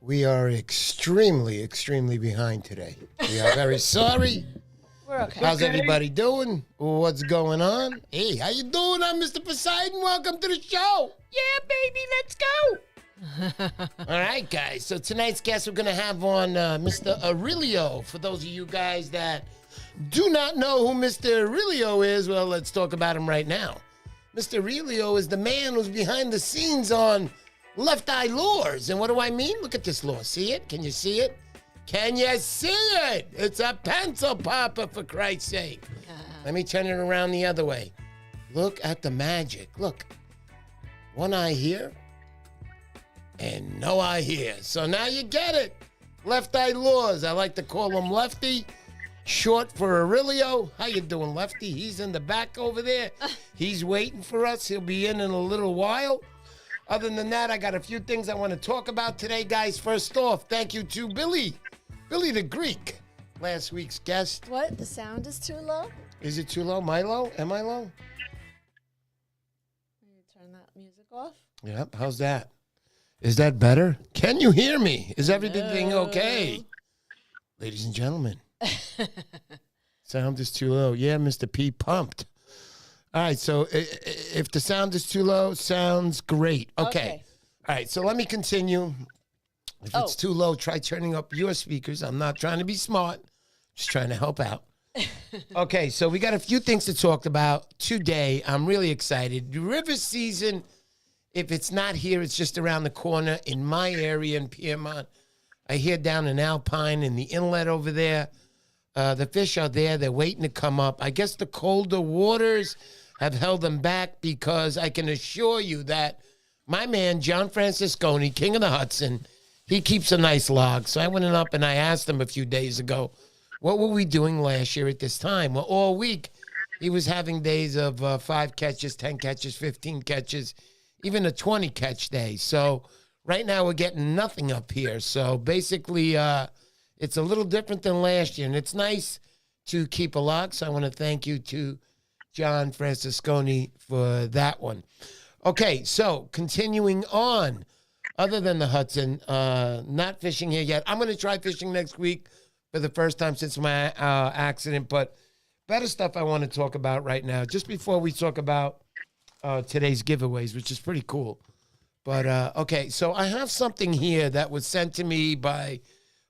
We are extremely, extremely behind today. We are very sorry. We're okay. How's everybody doing? What's going on? Hey, how you doing? I'm Mr. Poseidon. Welcome to the show. Yeah, baby, let's go. All right, guys. So tonight's guest we're going to have on Mr. Aurelio. For those of you guys that do not know who Mr. Aurelio is, well, let's talk about him right now. Mr. Aurelio is the man who's behind the scenes on Left Eye Lures. And what do I mean? Look at this lure. See it? Can you see it? Can you see it? It's a pencil popper, for Christ's sake. Let me turn it around the other way. Look at the magic. Look. One eye here and no eye here. So now you get it. Left Eye Lures. I like to call him Lefty, short for Aurelio. How you doing, Lefty? He's in the back over there. He's waiting for us. He'll be in a little while. Other than that, I got a few things I want to talk about today, guys. First off, thank you to Billy the Greek, last week's guest. What? The sound is too low? Is it too low? Am I low? Am I low? Can you turn that music off? Yep. How's that? Is that better? Can you hear me? Is everything okay? Ladies and gentlemen. Sound is too low. Yeah, Mr. P pumped. All right, so if the sound is too low, sounds great. Okay. All right, so let me continue. If it's too low, try turning up your speakers. I'm not trying to be smart, just trying to help out. Okay, so we got a few things to talk about today. I'm really excited. The river season, if it's not here, it's just around the corner in my area in Piedmont. I hear down in Alpine in the inlet over there. The fish are there. They're waiting to come up. I guess the colder waters have held them back, because I can assure you that my man, John Francisconi, King of the Hudson, he keeps a nice log. So I went up and I asked him a few days ago, what were we doing last year at this time? Well, all week he was having days of 5 catches, 10 catches, 15 catches, even a 20 catch day. So right now we're getting nothing up here. So basically it's a little different than last year, and it's nice to keep a log. So I want to thank you to John Francisconi for that one. Okay, so continuing on, other than the Hudson, not fishing here yet. I'm going to try fishing next week for the first time since my accident, but better stuff I want to talk about right now, just before we talk about today's giveaways, which is pretty cool. But, okay, so I have something here that was sent to me by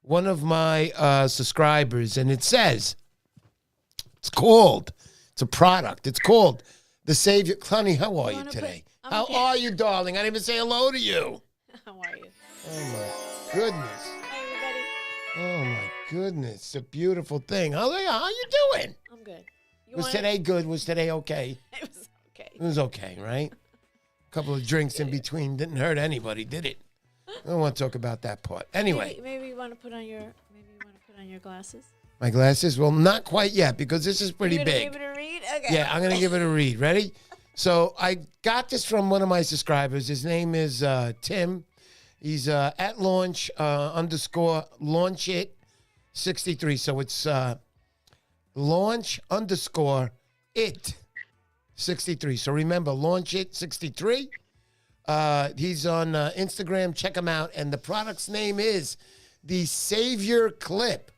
one of my subscribers, and it says, it's a product. It's called the Savior. Honey, how are you today? How are you, darling? I didn't even say hello to you. How are you? Oh, my goodness. Hi, everybody. Oh, my goodness. It's a beautiful thing. How you doing? I'm good. Was today good? Was today okay? It was okay. It was okay, right? A couple of drinks in between didn't hurt anybody, did it? I don't want to talk about that part. Anyway. Maybe you want to put on your glasses? My glasses? Well, not quite yet, because this is pretty big. Give it a read? Okay. Yeah, I'm going to give it a read. Ready? So I got this from one of my subscribers. His name is Tim. He's at launch _ launch it 63. So it's launch _ it 63. So remember, launch it 63. He's on Instagram. Check him out. And the product's name is the Savior Clip.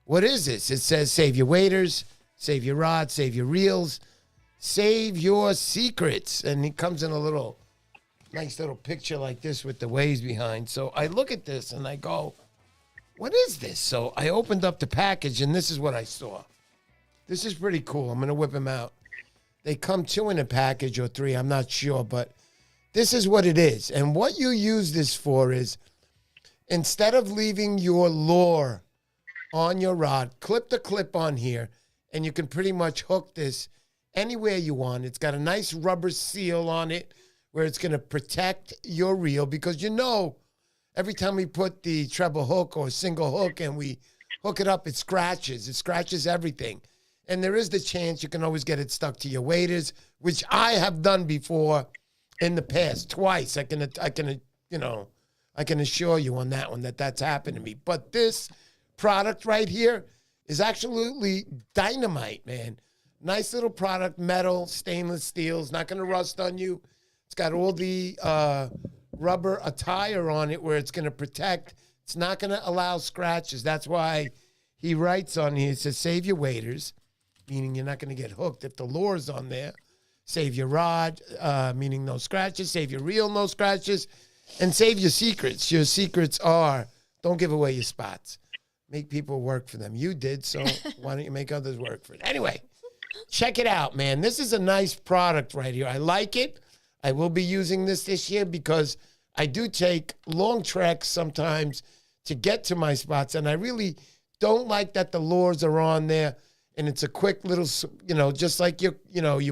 What is this? It says save your waders, save your rods, save your reels, save your secrets. And it comes in a nice little picture like this with the waves behind. So I look at this and I go, what is this? So I opened up the package and this is what I saw. This is pretty cool. I'm going to whip them out. They come 2 in a package or 3. I'm not sure, but this is what it is. And what you use this for is, instead of leaving your lure on your rod, clip the clip on here, and you can pretty much hook this anywhere you want. It's got a nice rubber seal on it where it's going to protect your reel, because every time we put the treble hook or single hook and we hook it up, it scratches everything. And there is the chance you can always get it stuck to your waders, which I have done before in the past, twice. I can assure you on that one that's happened to me. But this product right here is absolutely dynamite, man. Nice little product, metal, stainless steel. It's not going to rust on you. It's got all the rubber attire on it where it's going to protect It's not going to allow scratches. That's why he writes on here, it says, save your waders, meaning you're not going to get hooked if the lure's on there. Save your rod, meaning no scratches. Save your reel, no scratches. And save your secrets. Your secrets are, don't give away your spots. Make people work for them. You did, so why don't you make others work for it? Anyway, check it out, man. This is a nice product right here. I like it. I will be using this year because I do take long treks sometimes to get to my spots, and I really don't like that the lures are on there, and it's a quick little, just like you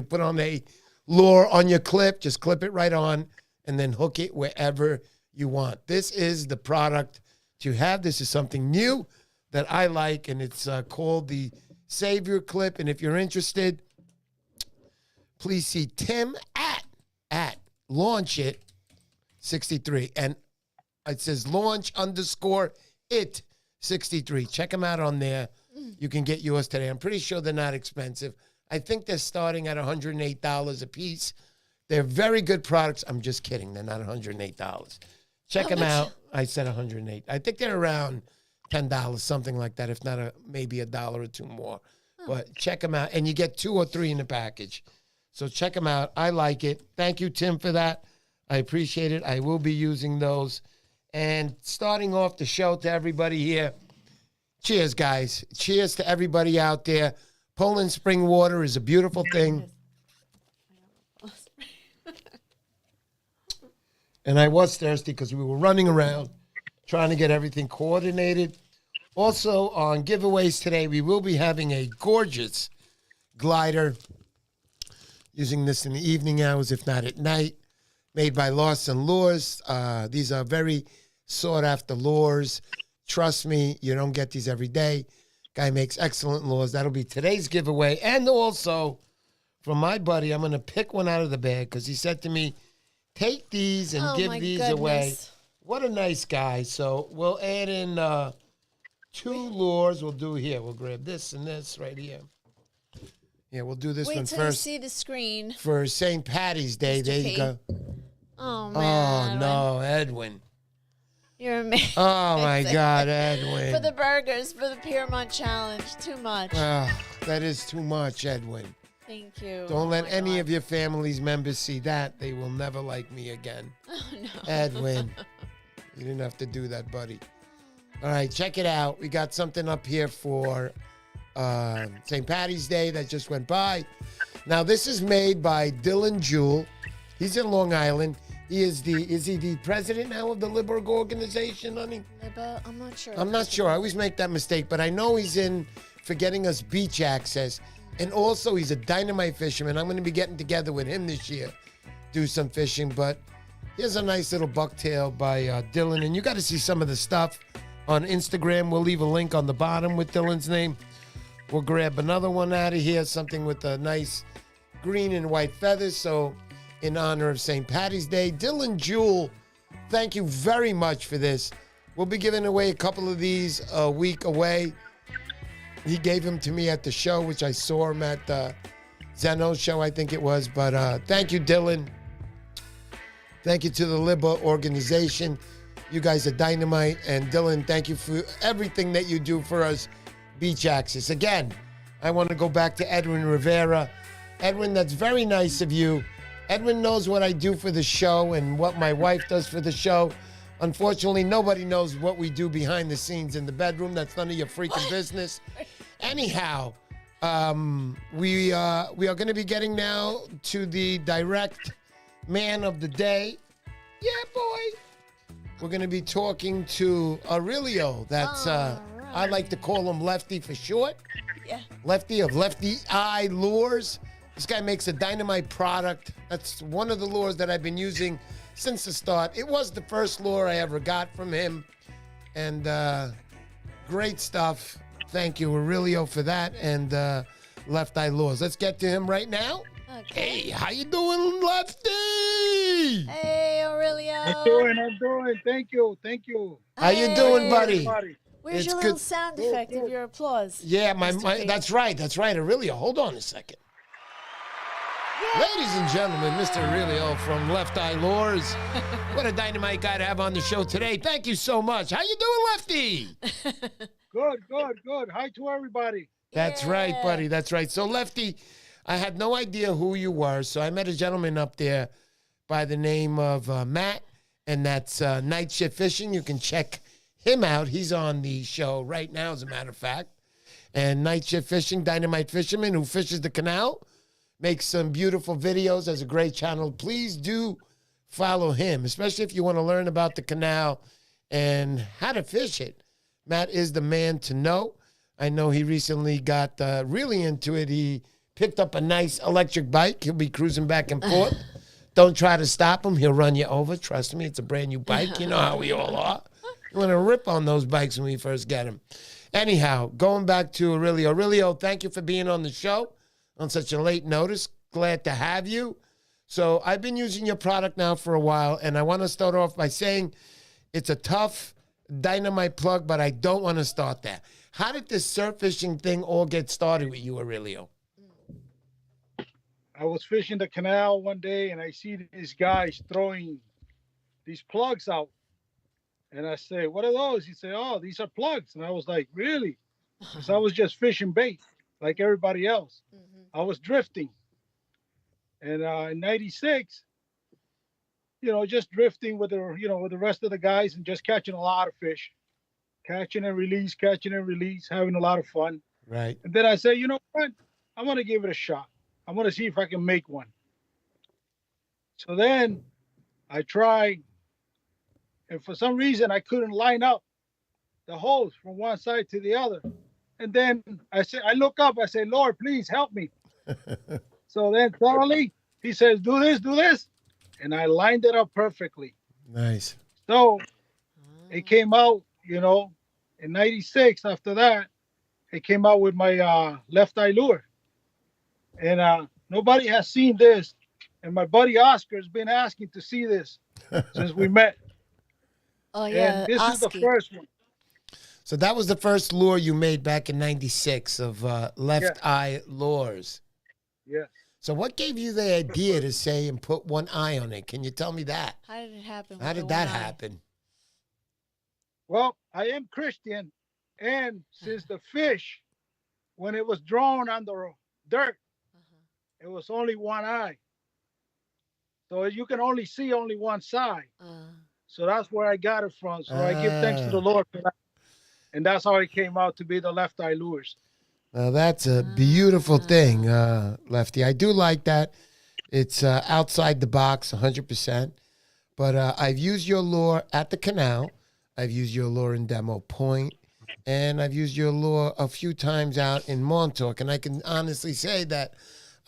put on a lure on your clip, just clip it right on, and then hook it wherever you want. This is the product to have. This is something new that I like, and it's called the Savior Clip. And if you're interested, please see Tim at Launch It 63, and it says launch _it 63. Check them out on there. You can get yours today. I'm pretty sure they're not expensive. I think they're starting at $108 a piece. They're very good products. I'm just kidding. They're not $108. Check them out. I said $108. I think they're around $10, something like that, if not maybe $1 or two more. But check them out. And you get 2 or 3 in the package. So check them out. I like it. Thank you, Tim, for that. I appreciate it. I will be using those. And starting off the show to everybody here, cheers, guys. Cheers to everybody out there. Poland spring water is a beautiful thing. And I was thirsty because we were running around trying to get everything coordinated. Also, on giveaways today, we will be having a gorgeous glider, using this in the evening hours, if not at night, made by Larson Lures. These are very sought-after lures. Trust me, you don't get these every day. Guy makes excellent lures. That'll be today's giveaway. And also, from my buddy, I'm going to pick one out of the bag because he said to me, take these and give these away. What a nice guy. So we'll add in 2 lures. We'll do here. We'll grab this and this right here. Yeah, we'll do this one Wait till first. you see the screen. For St. Patty's Day. Mr. There P. you go. Oh, man. Oh, no, Edwin. You're amazing. Oh, my God, Edwin. For the burgers, for the Piermont Challenge. Too much. That is too much, Edwin. Thank you. Don't let any of your family's members see that. They will never like me again. Oh, no. Edwin, you didn't have to do that, buddy. All right, check it out. We got something up here for St. Patty's Day that just went by. Now, this is made by Dylan Jewell. He's in Long Island. Is he the president now of the Liberal organization, honey? I'm not sure. I'm not sure. I always make that mistake, but I know he's in for getting us beach access. And also, he's a dynamite fisherman. I'm going to be getting together with him this year, do some fishing. But here's a nice little bucktail by Dylan. And you got to see some of the stuff on Instagram. We'll leave a link on the bottom with Dylan's name. We'll grab another one out of here, something with a nice green and white feathers. So in honor of St. Patty's Day, Dylan Jewell, thank you very much for this. We'll be giving away a couple of these a week away. He gave them to me at the show, which I saw him at the Zeno's show, I think it was. But thank you, Dylan. Thank you to the Libba organization. You guys are dynamite. And Dylan, thank you for everything that you do for us, Beach Access. Again, I want to go back to Edwin Rivera. Edwin, that's very nice of you. Edwin knows what I do for the show and what my wife does for the show. Unfortunately, nobody knows what we do behind the scenes in the bedroom. That's none of your freaking business. Anyhow, we are going to be getting now to the direct man of the day. Yeah, boy. We're going to be talking to Aurelio. That's, I like to call him Lefty for short. Yeah. Lefty of Lefty Eye Lures. This guy makes a dynamite product. That's one of the lures that I've been using since the start. It was the first lure I ever got from him. And great stuff. Thank you, Aurelio, for that. And Left Eye Lures. Let's get to him right now. Okay. Hey, how you doing, Lefty? Hey, Aurelio. I'm doing. Thank you. How you doing, buddy? Where's It's your little good. sound effect of your applause? Yeah, my Mr. P? that's right, Aurelio. Hold on a second. Ladies and gentlemen, Mr. Aurelio from Left Eye Lures. What a dynamite guy to have on the show today. Thank you so much. How you doing, Lefty? Good. Hi to everybody. That's right, buddy. That's right. So, Lefty, I had no idea who you were, so I met a gentleman up there by the name of Matt, and that's Night Shift Fishing. You can check him out. He's on the show right now, as a matter of fact. And Night Shift Fishing, dynamite fisherman who fishes the canal, makes some beautiful videos, has a great channel. Please do follow him, especially if you want to learn about the canal and how to fish it. Matt is the man to know. I know he recently got really into it. He picked up a nice electric bike. He'll be cruising back and forth. Don't try to stop him. He'll run you over. Trust me, it's a brand new bike. You know how we all are. You want to rip on those bikes when we first get them. Anyhow, going back to Aurelio. Aurelio, thank you for being on the show on such a late notice. Glad to have you. So I've been using your product now for a while, and I want to start off by saying it's a tough dynamite plug, but I don't want to start that. How did this surf fishing thing all get started with you, Aurelio? I was fishing the canal one day and I see these guys throwing these plugs out. And I say, what are those? He said, oh, these are plugs. And I was like, really? Because I was just fishing bait like everybody else. I was drifting. And in 96, just drifting with the rest of the guys and just catching a lot of fish. Catching and release, having a lot of fun. Right. And then I say, you know what? I'm going to give it a shot. I'm going to see if I can make one. So then I tried, and for some reason I couldn't line up the holes from one side to the other. And then I look up, I say, Lord, please help me. So then suddenly he says, do this. And I lined it up perfectly. Nice. So it came out, in 96. After that, it came out with my Left Eye Lure. And nobody has seen this. And my buddy Oscar has been asking to see this since we met. Oh, yeah. And this is the first one. So that was the first lure you made back in 96 of Left Eye Lures. Yeah. So what gave you the idea to say and put one eye on it? Can you tell me that? How did it happen? How did that happen? Well, I am Christian. And since the fish, when it was drawn on the dirt, it was only one eye. So you can only see only one side. So that's where I got it from. So I give thanks to the Lord for that. And that's how it came out to be the Left Eye Lures. Well, that's a beautiful thing, Lefty. I do like that. It's outside the box, 100%. But I've used your lure at the canal. I've used your lure in Demo Point. And I've used your lure a few times out in Montauk. And I can honestly say that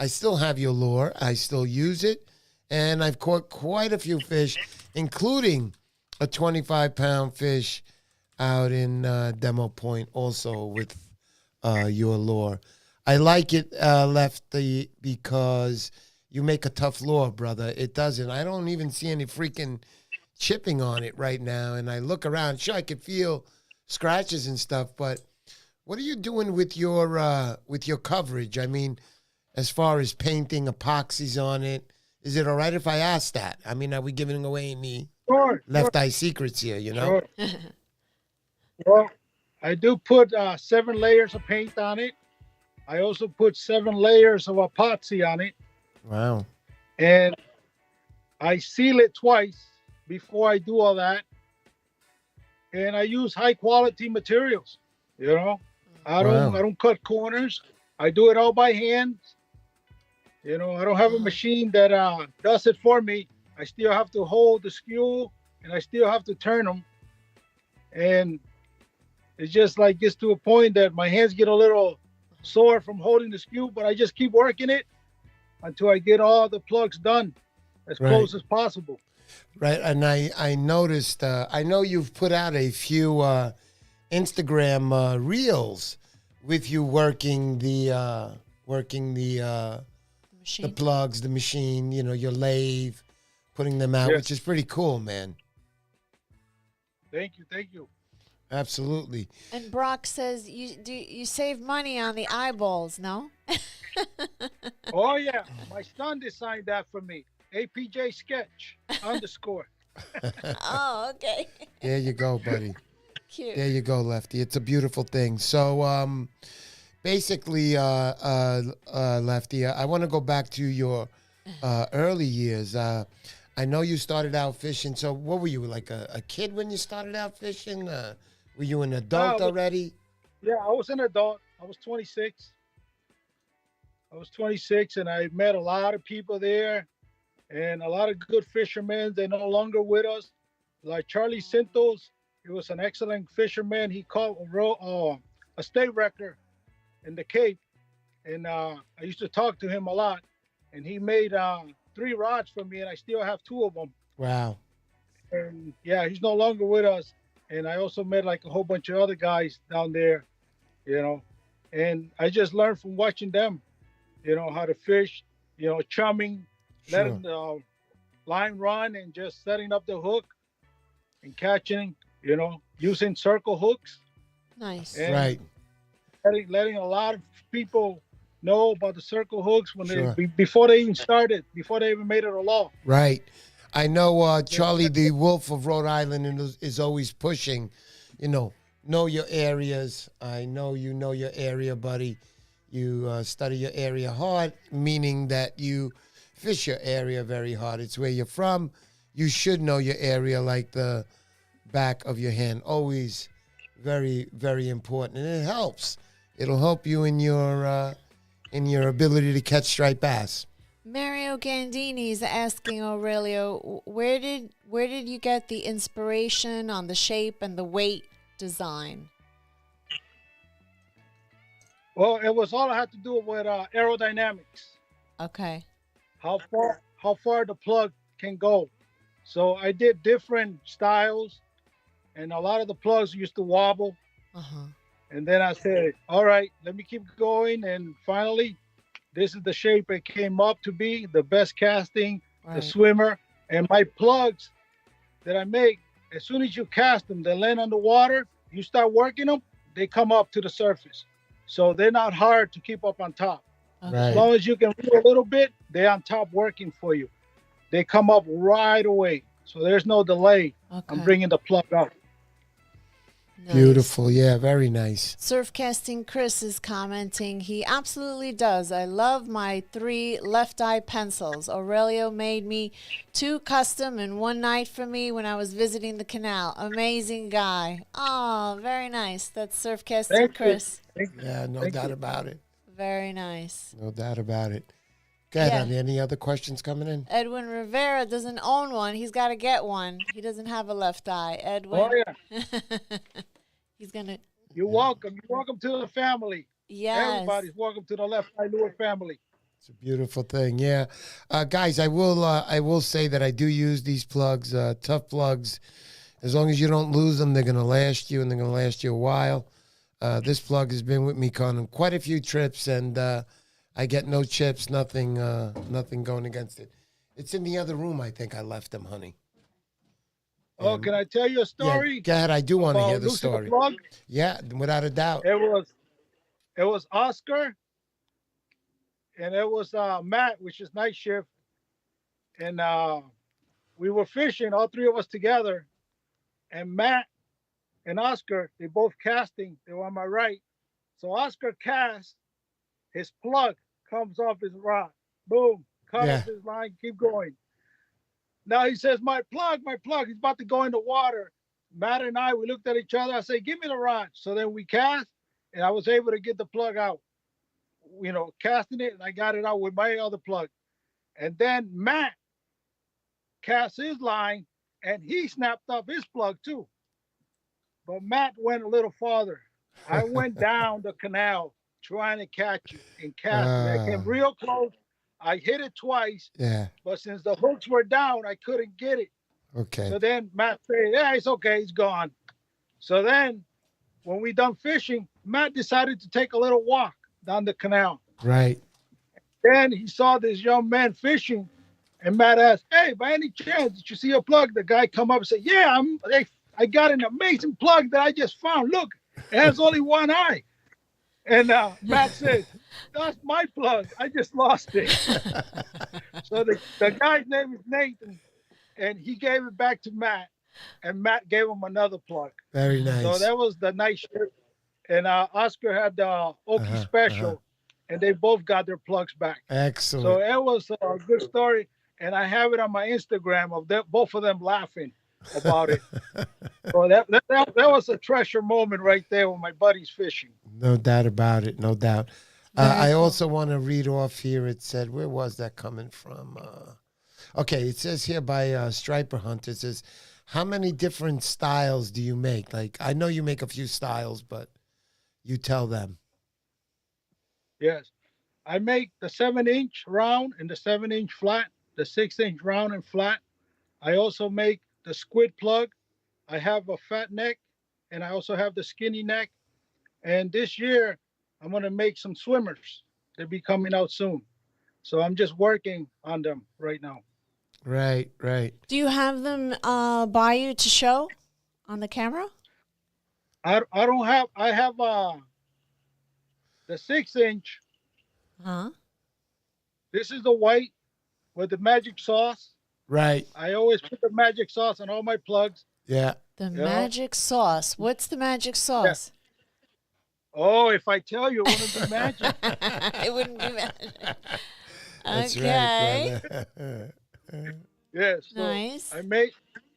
I still have your lure. I still use it. And I've caught quite a few fish, including a 25-pound fish out in Demo Point also with your lure. I like it, Lefty, because you make a tough lure, brother. It doesn't. I don't even see any freaking chipping on it right now. And I look around. Sure, I can feel scratches and stuff, but what are you doing with your coverage? I mean, as far as painting epoxies on it, is it all right if I ask that? I mean, are we giving away any left eye secrets here, Sure. Well, I do put 7 layers of paint on it. I also put 7 layers of epoxy on it. Wow. And I seal it twice before I do all that. And I use high quality materials. I don't cut corners. I do it all by hand. I don't have a machine that does it for me. I still have to hold the skew and I still have to turn them. And it's just like gets to a point that my hands get a little sore from holding the skew, but I just keep working it until I get all the plugs done as close as possible. Right. And I noticed, I know you've put out a few Instagram reels with you working the plugs, the machine, your lathe, putting them out, which is pretty cool, man. Thank you. Absolutely. And Brock says you save money on the eyeballs, no? Oh yeah, my son designed that for me. APJ sketch underscore. Oh, okay. There you go, buddy. Cute. There you go, Lefty. It's a beautiful thing. So, basically, Lefty, I want to go back to your early years. I know you started out fishing. So, what were you, like a kid when you started out fishing? Were you an adult already? Yeah, I was an adult. I was 26. I was 26, and I met a lot of people there, and a lot of good fishermen. They're no longer with us. Like Charlie Sintos, he was an excellent fisherman. He caught a state record in the Cape, and I used to talk to him a lot. And he made 3 rods for me, and I still have 2 of them. Wow. And yeah, he's no longer with us. And I also met like a whole bunch of other guys down there, you know. And I just learned from watching them, you know, how to fish, you know, chumming, Sure. letting the line run and just setting up the hook and catching, you know, using circle hooks. Nice. And Right. letting a lot of people know about the circle hooks when Sure. before they even started, before they even made it a law. Right. I know Charlie the Wolf of Rhode Island is always pushing, you know your areas. I know you know your area, buddy. You study your area hard, meaning that you fish your area very hard. It's where you're from. You should know your area like the back of your hand. Always very, very important. And it helps. It'll help you in your ability to catch striped bass. Mario Gandini is asking Aurelio, where did you get the inspiration on the shape and the weight design? Well, it was all I had to do with aerodynamics, Okay. how far the plug can go. So I did different styles, and a lot of the plugs used to wobble. Uh-huh. And then I said, all right, let me keep going. And finally, this is the shape it came up to be, the best casting, the Right. swimmer. And my plugs that I make, as soon as you cast them, they land on the water, you start working them, they come up to the surface. So they're not hard to keep up on top. Okay. As Right. long as you can reel a little bit, they're on top working for you. They come up right away. So there's no delay. Okay. I'm bringing the plug up. Nice. Beautiful. Yeah, very nice. Surfcasting Chris is commenting, he absolutely does. I love my 3 left eye pencils. Aurelio made me 2 custom in one night for me when I was visiting the canal. Amazing guy. Oh, very nice. That's Surfcasting Thank you. Chris. Yeah, no Thank doubt you. about it. Very nice. No doubt about it. Go ahead, Yeah. honey. Any other questions coming in? Edwin Rivera doesn't own one. He's got to get one. He doesn't have a left eye. Edwin. Oh, yeah. He's going to. You're welcome. You're welcome to the family. Yes. Everybody's welcome to the Left Eye Lure family. It's a beautiful thing. Yeah. Guys, I will say that I do use these plugs, tough plugs. As long as you don't lose them, they're going to last you, and they're going to last you a while. This plug has been with me on quite a few trips, and I get no chips, nothing going against it. It's in the other room. I think I left them, honey. Oh, can I tell you a story? Yeah, go ahead. I do want to about hear the losing a story. plug? Yeah, without a doubt. It was Oscar, and it was Matt, which is night shift, and we were fishing, all 3 of us together, and Matt and Oscar, they both casting. They were on my right, so Oscar casts, his plug comes off his rod, boom, cut Yeah. off his line, keep going. Now he says, my plug, he's about to go in the water. Matt and I, we looked at each other. I said, give me the rod. So then we cast, and I was able to get the plug out, you know, casting it, and I got it out with my other plug. And then Matt cast his line, and he snapped up his plug too. But Matt went a little farther. I went down the canal trying to catch it and cast it. I came real close. I hit it twice, Yeah. but since the hooks were down, I couldn't get it. Okay. So then Matt said, yeah, it's okay, it's gone. So then when we done fishing, Matt decided to take a little walk down the canal. Right. Then he saw this young man fishing, and Matt asked, hey, by any chance, did you see a plug? The guy come up and said, yeah, I got an amazing plug that I just found. Look, it has only one eye. And Matt says, that's my plug. I just lost it. So the guy's name is Nathan, and he gave it back to Matt, and Matt gave him another plug. Very nice. So that was the night shift. And Oscar had the Okie special, and they both got their plugs back. Excellent. So it was a good story, and I have it on my Instagram of both of them laughing about it. So that was a treasure moment right there when my buddy's fishing. No doubt about it. No doubt. I also want to read off here. It said, where was that coming from? Okay, it says here by Striper Hunter. It says, how many different styles do you make? Like, I know you make a few styles, but you tell them. Yes. I make the 7-inch round and the 7-inch flat, the 6-inch round and flat. I also make the squid plug. I have a fat neck, and I also have the skinny neck. And this year, I'm going to make some swimmers. They'll be coming out soon. So I'm just working on them right now. Right. Do you have them by you to show on the camera? I have the 6-inch. Huh? This is the white with the magic sauce. Right. I always put the magic sauce on all my plugs. Yeah. The magic sauce. What's the magic sauce? Oh, if I tell you, it wouldn't be magic. It wouldn't be magic. That's Okay. right, brother. Yes. So Nice. I make,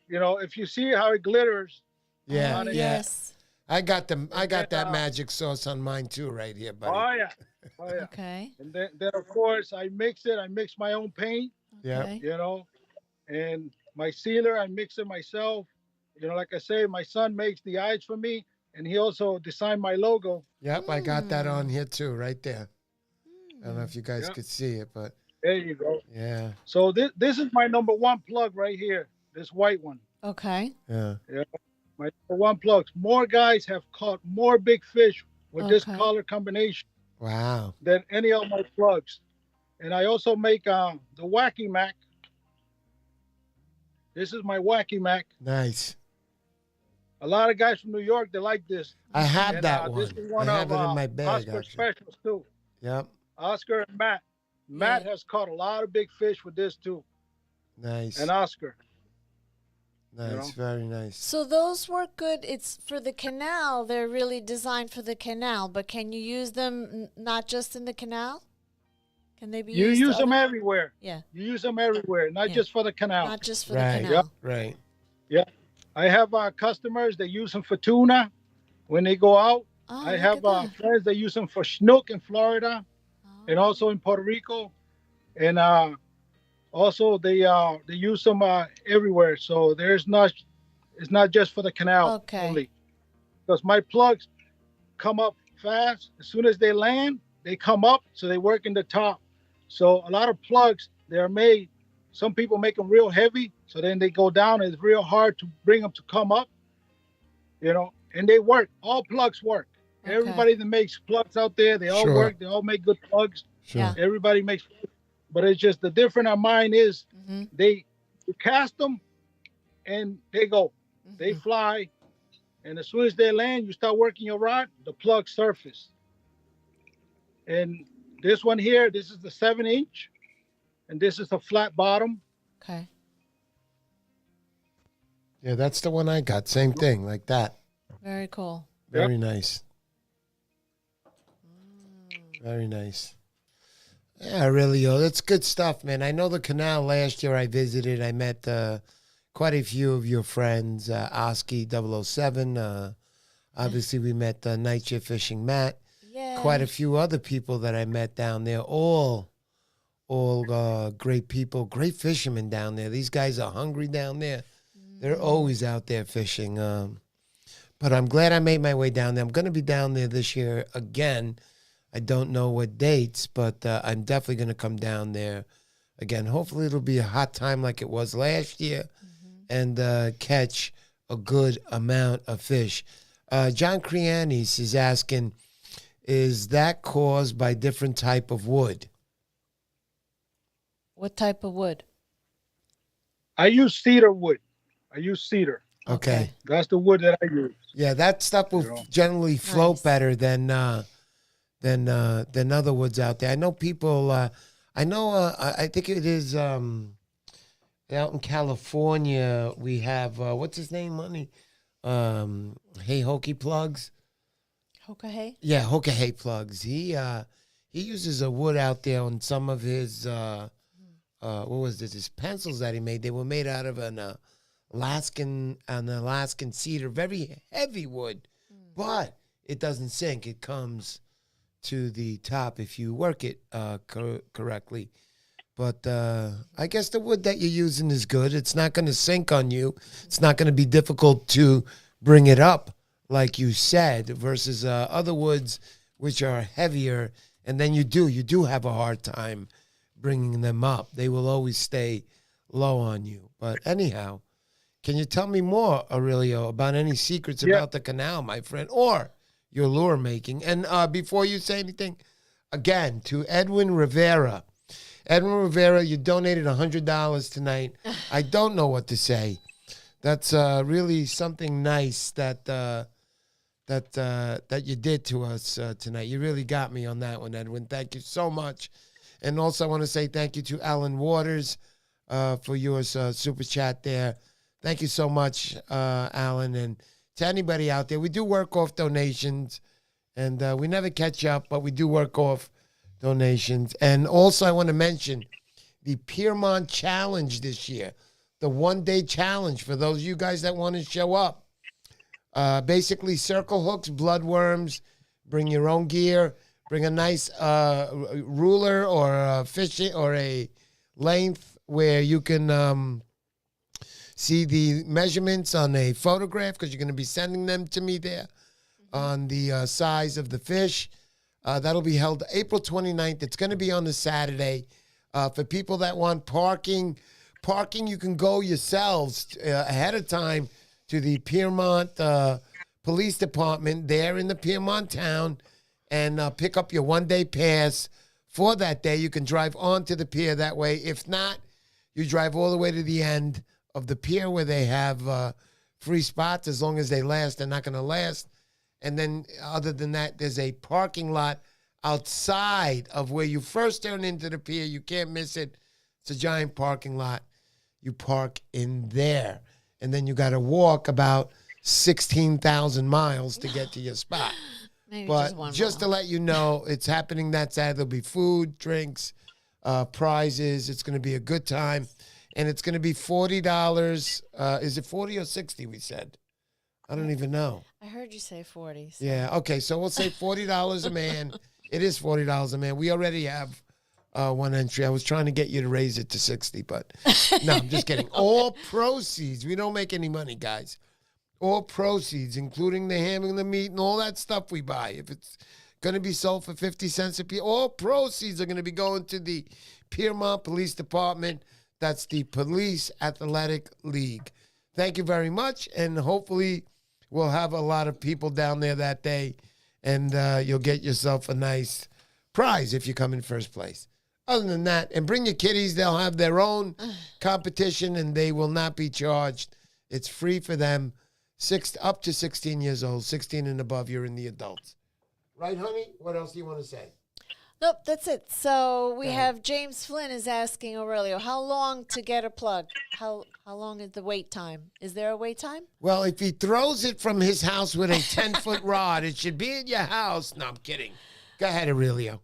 if you see how it glitters. Yeah. Oh, yeah. yes. I got that magic sauce on mine too, right here, buddy. Oh yeah. Okay. And then of course I mix it. I mix my own paint. Yeah. Okay. And my sealer, I mix it myself. Like I say, my son makes the eyes for me, and he also designed my logo. Yep, I got that on here too, right there. I don't know if you guys could see it, but there you go. Yeah. So this is my number one plug right here. This white one. Okay. Yeah. My number one plugs. More guys have caught more big fish with this color combination. Wow. Than any of my plugs. And I also make the Wacky Mac. This is my Wacky Mac. Nice. A lot of guys from New York, they like this. I have that one. This is one I of have it in my bag. Oscar specials too. Yep. Oscar and Matt. Matt has caught a lot of big fish with this too. Nice. And Oscar. Nice. Very nice. So those work good. It's for the canal. They're really designed for the canal, but can you use them not just in the canal? Can they be used? You use them everywhere. Yeah. You use them everywhere, not just for the canal. Not just for the canal. Yep. Right. Yeah. I have customers that use them for tuna when they go out. Oh, I have friends that use them for snook in Florida and also in Puerto Rico. And also they use them everywhere. So it's not just for the canal only. Because my plugs come up fast. As soon as they land, they come up, so they work in the top. So a lot of plugs, they're made, some people make them real heavy, so then they go down, and it's real hard to bring them to come up, and they work. All plugs work. Okay. Everybody that makes plugs out there, they all work. They all make good plugs. Sure. Yeah. Everybody makes plugs. But it's just the difference on mine is you cast them, and they go. They fly, and as soon as they land, you start working your rod, the plug surface. And this one here, this is the 7-inch, and this is the flat bottom. Okay. Yeah, that's the one I got. Same thing, like that. Very cool. Very nice. Very nice. Yeah, Aurelio, that's good stuff, man. I know the canal last year I visited. I met quite a few of your friends, Oski 007. Obviously, we met Night Shift Fishing Matt. Yeah. Quite a few other people that I met down there. All great people, great fishermen down there. These guys are hungry down there. They're always out there fishing. But I'm glad I made my way down there. I'm going to be down there this year again. I don't know what dates, but I'm definitely going to come down there again. Hopefully it'll be a hot time like it was last year and catch a good amount of fish. John Crianis is asking, is that caused by different type of wood? What type of wood? I use cedar wood. I use cedar. Okay. That's the wood that I use. Yeah, that stuff will You know. generally float Nice. better than other woods out there. I know people. I know. I think it is out in California. We have what's his name, Money? Hey Hokey Plugs. Okay. Yeah, Hoka Hay Plugs. He uses a wood out there on some of his what was this? His pencils that he made. They were made out of an Alaskan cedar, very heavy wood, but it doesn't sink. It comes to the top if you work it correctly. But I guess the wood that you're using is good. It's not going to sink on you. It's not going to be difficult to bring it up, like you said, versus other woods which are heavier. And then you do have a hard time bringing them up. They will always stay low on you. But anyhow, can you tell me more, Aurelio, about any secrets about the canal, my friend, or your lure making? And before you say anything, again, to Edwin Rivera. Edwin Rivera, you donated $100 tonight. I don't know what to say. That's really something nice that you did to us tonight. You really got me on that one, Edwin. Thank you so much. And also I want to say thank you to Alan Waters for your super chat there. Thank you so much, Alan. And to anybody out there, we do work off donations. And we never catch up, but we do work off donations. And also I want to mention the Piermont Challenge this year, the one-day challenge for those of you guys that want to show up. Basically, circle hooks, bloodworms, bring your own gear, bring a nice ruler or a fishing or a length where you can see the measurements on a photograph because you're going to be sending them to me there on the size of the fish. That'll be held April 29th. It's going to be on a Saturday. For people that want parking, you can go yourselves ahead of time to the Piermont Police Department there in the Piermont town and pick up your one-day pass for that day. You can drive onto the pier that way. If not, you drive all the way to the end of the pier where they have free spots as long as they last. They're not going to last. And then other than that, there's a parking lot outside of where you first turn into the pier. You can't miss it. It's a giant parking lot. You park in there. And then you got to walk about 16,000 miles to get to your spot. Maybe But just to let you know, it's happening that Saturday. There'll be food, drinks, prizes. It's going to be a good time. And it's going to be $40. Is it 40 or 60 we said? I don't even know. I heard you say 40. So. Yeah, okay, so we'll say $40 a man. It is $40 a man. We already have one entry. I was trying to get you to raise it to 60, but no, I'm just kidding. All proceeds. We don't make any money, guys. All proceeds, including the ham and the meat and all that stuff we buy. If it's going to be sold for 50 cents a piece, all proceeds are going to be going to the Piermont Police Department. That's the Police Athletic League. Thank you very much, and hopefully we'll have a lot of people down there that day, and you'll get yourself a nice prize if you come in first place. Other than that, and bring your kiddies. They'll have their own competition, and they will not be charged. It's free for them, up to 16 years old. 16 and above, you're in the adults. Right, honey? What else do you want to say? Nope, that's it. So we have James Flynn is asking Aurelio, how long to get a plug? How long is the wait time? Is there a wait time? Well, if he throws it from his house with a 10-foot rod, it should be in your house. No, I'm kidding. Go ahead, Aurelio.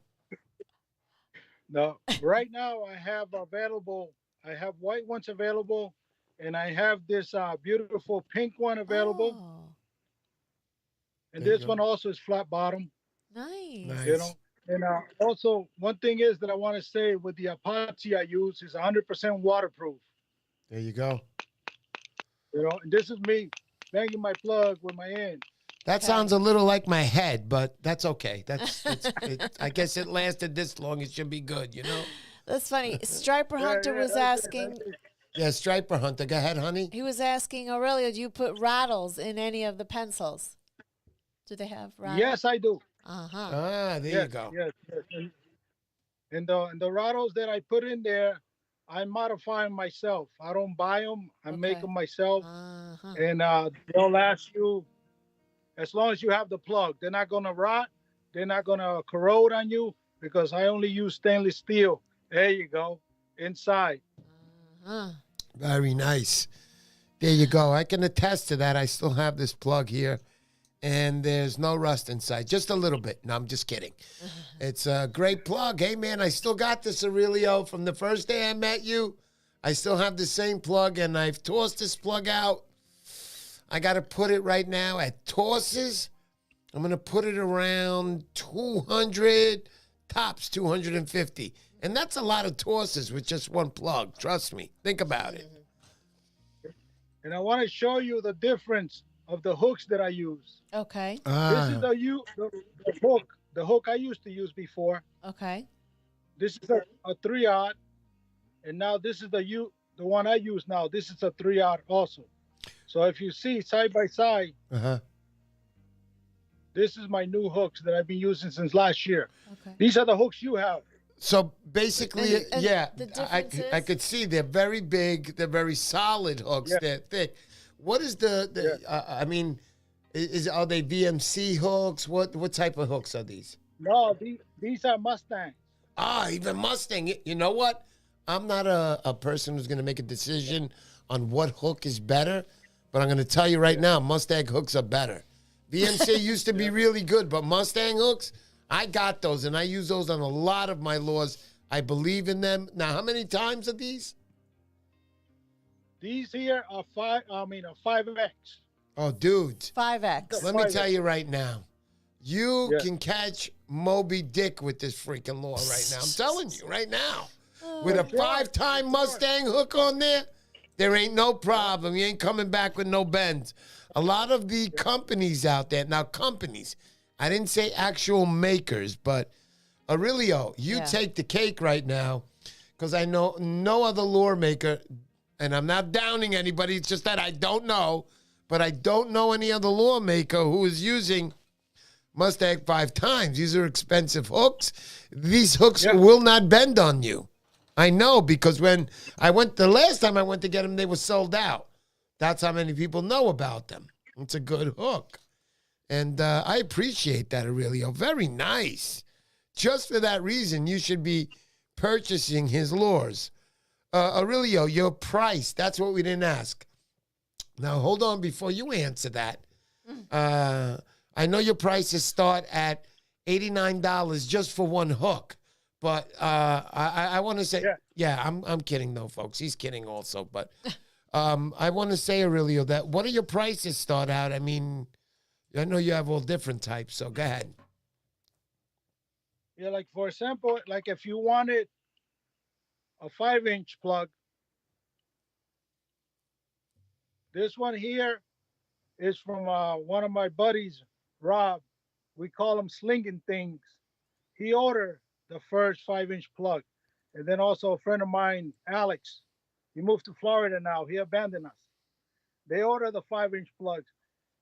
No, right now I have white ones available, and I have this beautiful pink one available. Oh, And There you this go. one also is flat bottom, nice. Nice. you know. And also, one thing is that I want to say with the epoxy I use is 100% waterproof. There you go. You know, and this is me banging my plug with my hand. That Okay. sounds a little like my head, but that's okay. I guess it lasted this long. It should be good, you know? That's funny. Striper Hunter was that's asking, it. Yeah, Striper Hunter. Go ahead, honey. he was asking Aurelio, do you put rattles in any of the pencils? Do they have rattles? Yes, I do. Uh-huh. Ah, there you go. Yes. And the rattles that I put in there, I modify them myself. I don't buy them. I make Okay. them myself, Uh-huh. and they'll last you as long as you have the plug. They're not gonna rot. They're not gonna corrode on you because I only use stainless steel. There you go, inside. Uh-huh. Very nice. There you go. I can attest to that. I still have this plug here, and there's no rust inside. Just a little bit. No, I'm just kidding. It's a great plug. Hey, man, I still got this, Aurelio, from the first day I met you. I still have the same plug, and I've tossed this plug out. I got to put it right now at tosses. I'm going to put it around 200, tops 250. And that's a lot of tosses with just one plug. Trust me. Think about it. And I want to show you the difference of the hooks that I use. Okay. This is the hook. The hook I used to use before. Okay. This is a 3/0, and now this is the one I use now. This is a 3/0 also. So if you see side by side, Uh-huh. this is my new hooks that I've been using since last year. Okay. These are the hooks you have. So basically, And yeah, the I difference I is? could see they're very big. They're very solid hooks. Yeah. They're thick. What is I mean, are they VMC hooks? What type of hooks are these? No, these are Mustangs. Ah, even Mustang. You know what? I'm not a person who's going to make a decision on what hook is better, but I'm going to tell you right now, Mustang hooks are better. VMC used to be really good, but Mustang hooks, I got those, and I use those on a lot of my lures. I believe in them. Now, how many times are these? These here are 5X. Oh, dudes. 5X. Let me tell you right now. You Yeah. can catch Moby Dick with this freaking lure right now. I'm telling you right now. With a 5-time Mustang hook on there ain't no problem. You ain't coming back with no bends. A lot of the companies out there, now companies, I didn't say actual makers, but Aurelio, you Yeah. take the cake right now because I know no other lure maker, and I'm not downing anybody, it's just that I don't know, but I don't know any other lure maker who is using Mustang 5 times. These are expensive hooks. These hooks will not bend on you. I know because when the last time I went to get them, they were sold out. That's how many people know about them. It's a good hook. And I appreciate that, Aurelio. Very nice. Just for that reason, you should be purchasing his lures. Aurelio, your price, that's what we didn't ask. Now, hold on before you answer that. I know your prices start at $89 just for one hook. But I want to say, I'm kidding though, folks. He's kidding also. But I want to say, Aurelio, that what do your prices start out? I mean, I know you have all different types, so go ahead. Yeah, like for example, like if you wanted a 5-inch plug, this one here is from one of my buddies, Rob. We call him Slinging Things. He ordered the first 5-inch plug. And then also a friend of mine, Alex, he moved to Florida now. He abandoned us. They ordered the 5-inch plugs.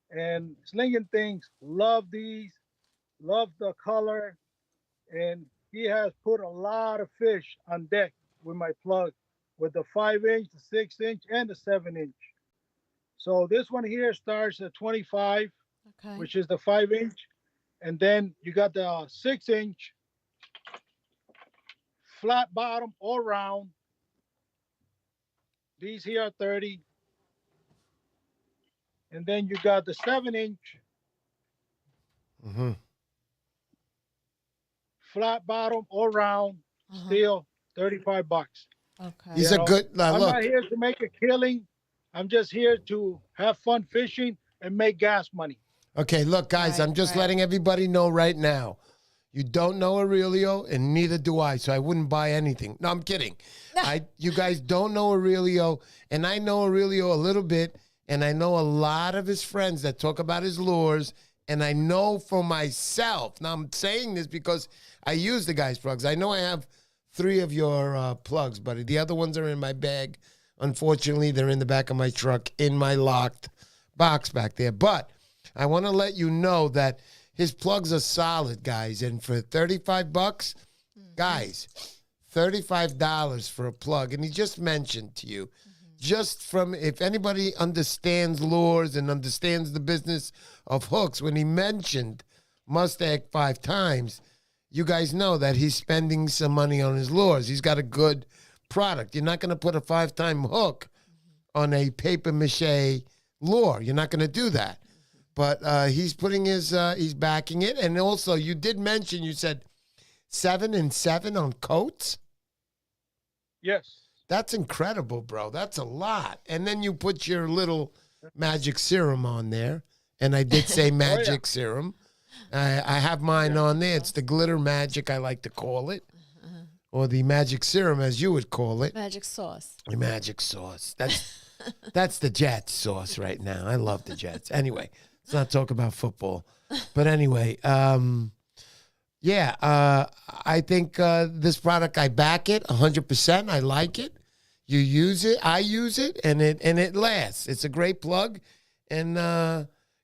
And Slinging Things love these, love the color. And he has put a lot of fish on deck with my plug, with the 5-inch, the 6-inch, and the 7-inch. So this one here starts at 25, Okay. which is the 5-inch. And then you got the 6-inch, flat bottom all round. These here are 30. And then you got the 7-inch, Mm-hmm. flat bottom all round, still $35. Okay. These are good. I'm Look, not here to make a killing. I'm just here to have fun fishing and make gas money. okay, look, guys, Right, I'm just right. letting everybody know right now. You don't know Aurelio, and neither do I, so I wouldn't buy anything. No, I'm kidding. You guys don't know Aurelio, and I know Aurelio a little bit, and I know a lot of his friends that talk about his lures, and I know for myself. Now, I'm saying this because I use the guy's plugs. I know I have 3 of your plugs, buddy. The other ones are in my bag. Unfortunately, they're in the back of my truck in my locked box back there. But I want to let you know that his plugs are solid, guys. And for $35, guys, $35 for a plug. And he just mentioned to you, just from, if anybody understands lures and understands the business of hooks, when he mentioned Mustang 5 times, you guys know that he's spending some money on his lures. He's got a good product. You're not going to put a 5-time hook on a paper mache lure. You're not going to do that. But he's putting he's backing it. And also, you did mention, you said 7 and 7 on coats? Yes. That's incredible, bro. That's a lot. And then you put your little magic serum on there. And I did say magic serum. I have mine on there. It's the glitter magic, I like to call it. Or the magic serum, as you would call it. Magic sauce. The magic sauce. That's the Jets sauce right now. I love the Jets. Anyway, let's not talk about football. But anyway, I think this product, I back it 100%. I like it. You use it. I use it, and it lasts. It's a great plug. And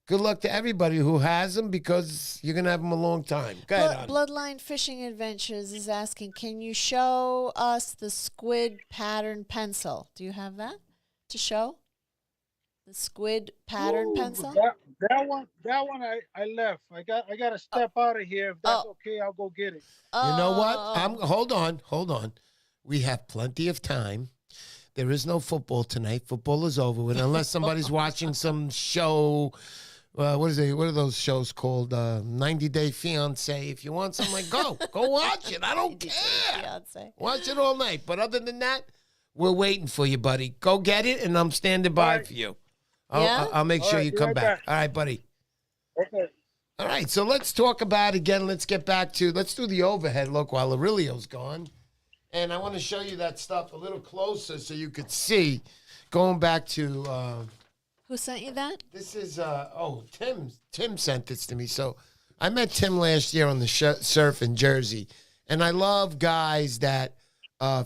good luck to everybody who has them, because you're going to have them a long time. Go ahead, Bloodline Fishing Adventures is asking, can you show us the squid pattern pencil? Do you have that to show? The squid pattern pencil? That one I left. I got to step out of here. If that's okay, I'll go get it. You know what? Hold on. We have plenty of time. There is no football tonight. Football is over with, unless somebody's watching some show. What are those shows called? 90 Day Fiance. If you want something, go watch it. I don't care. Fiance. Watch it all night. But other than that, we're waiting for you, buddy. Go get it, and I'm standing by for you. I'll make sure you come back. All right, buddy. Okay. All right, so let's talk about again. Let's get back to, let's do the overhead look while Aurelio's gone. And I want to show you that stuff a little closer so you could see. Going back to... Who sent you that? This is, Tim sent this to me. So I met Tim last year on the surf in Jersey. And I love guys that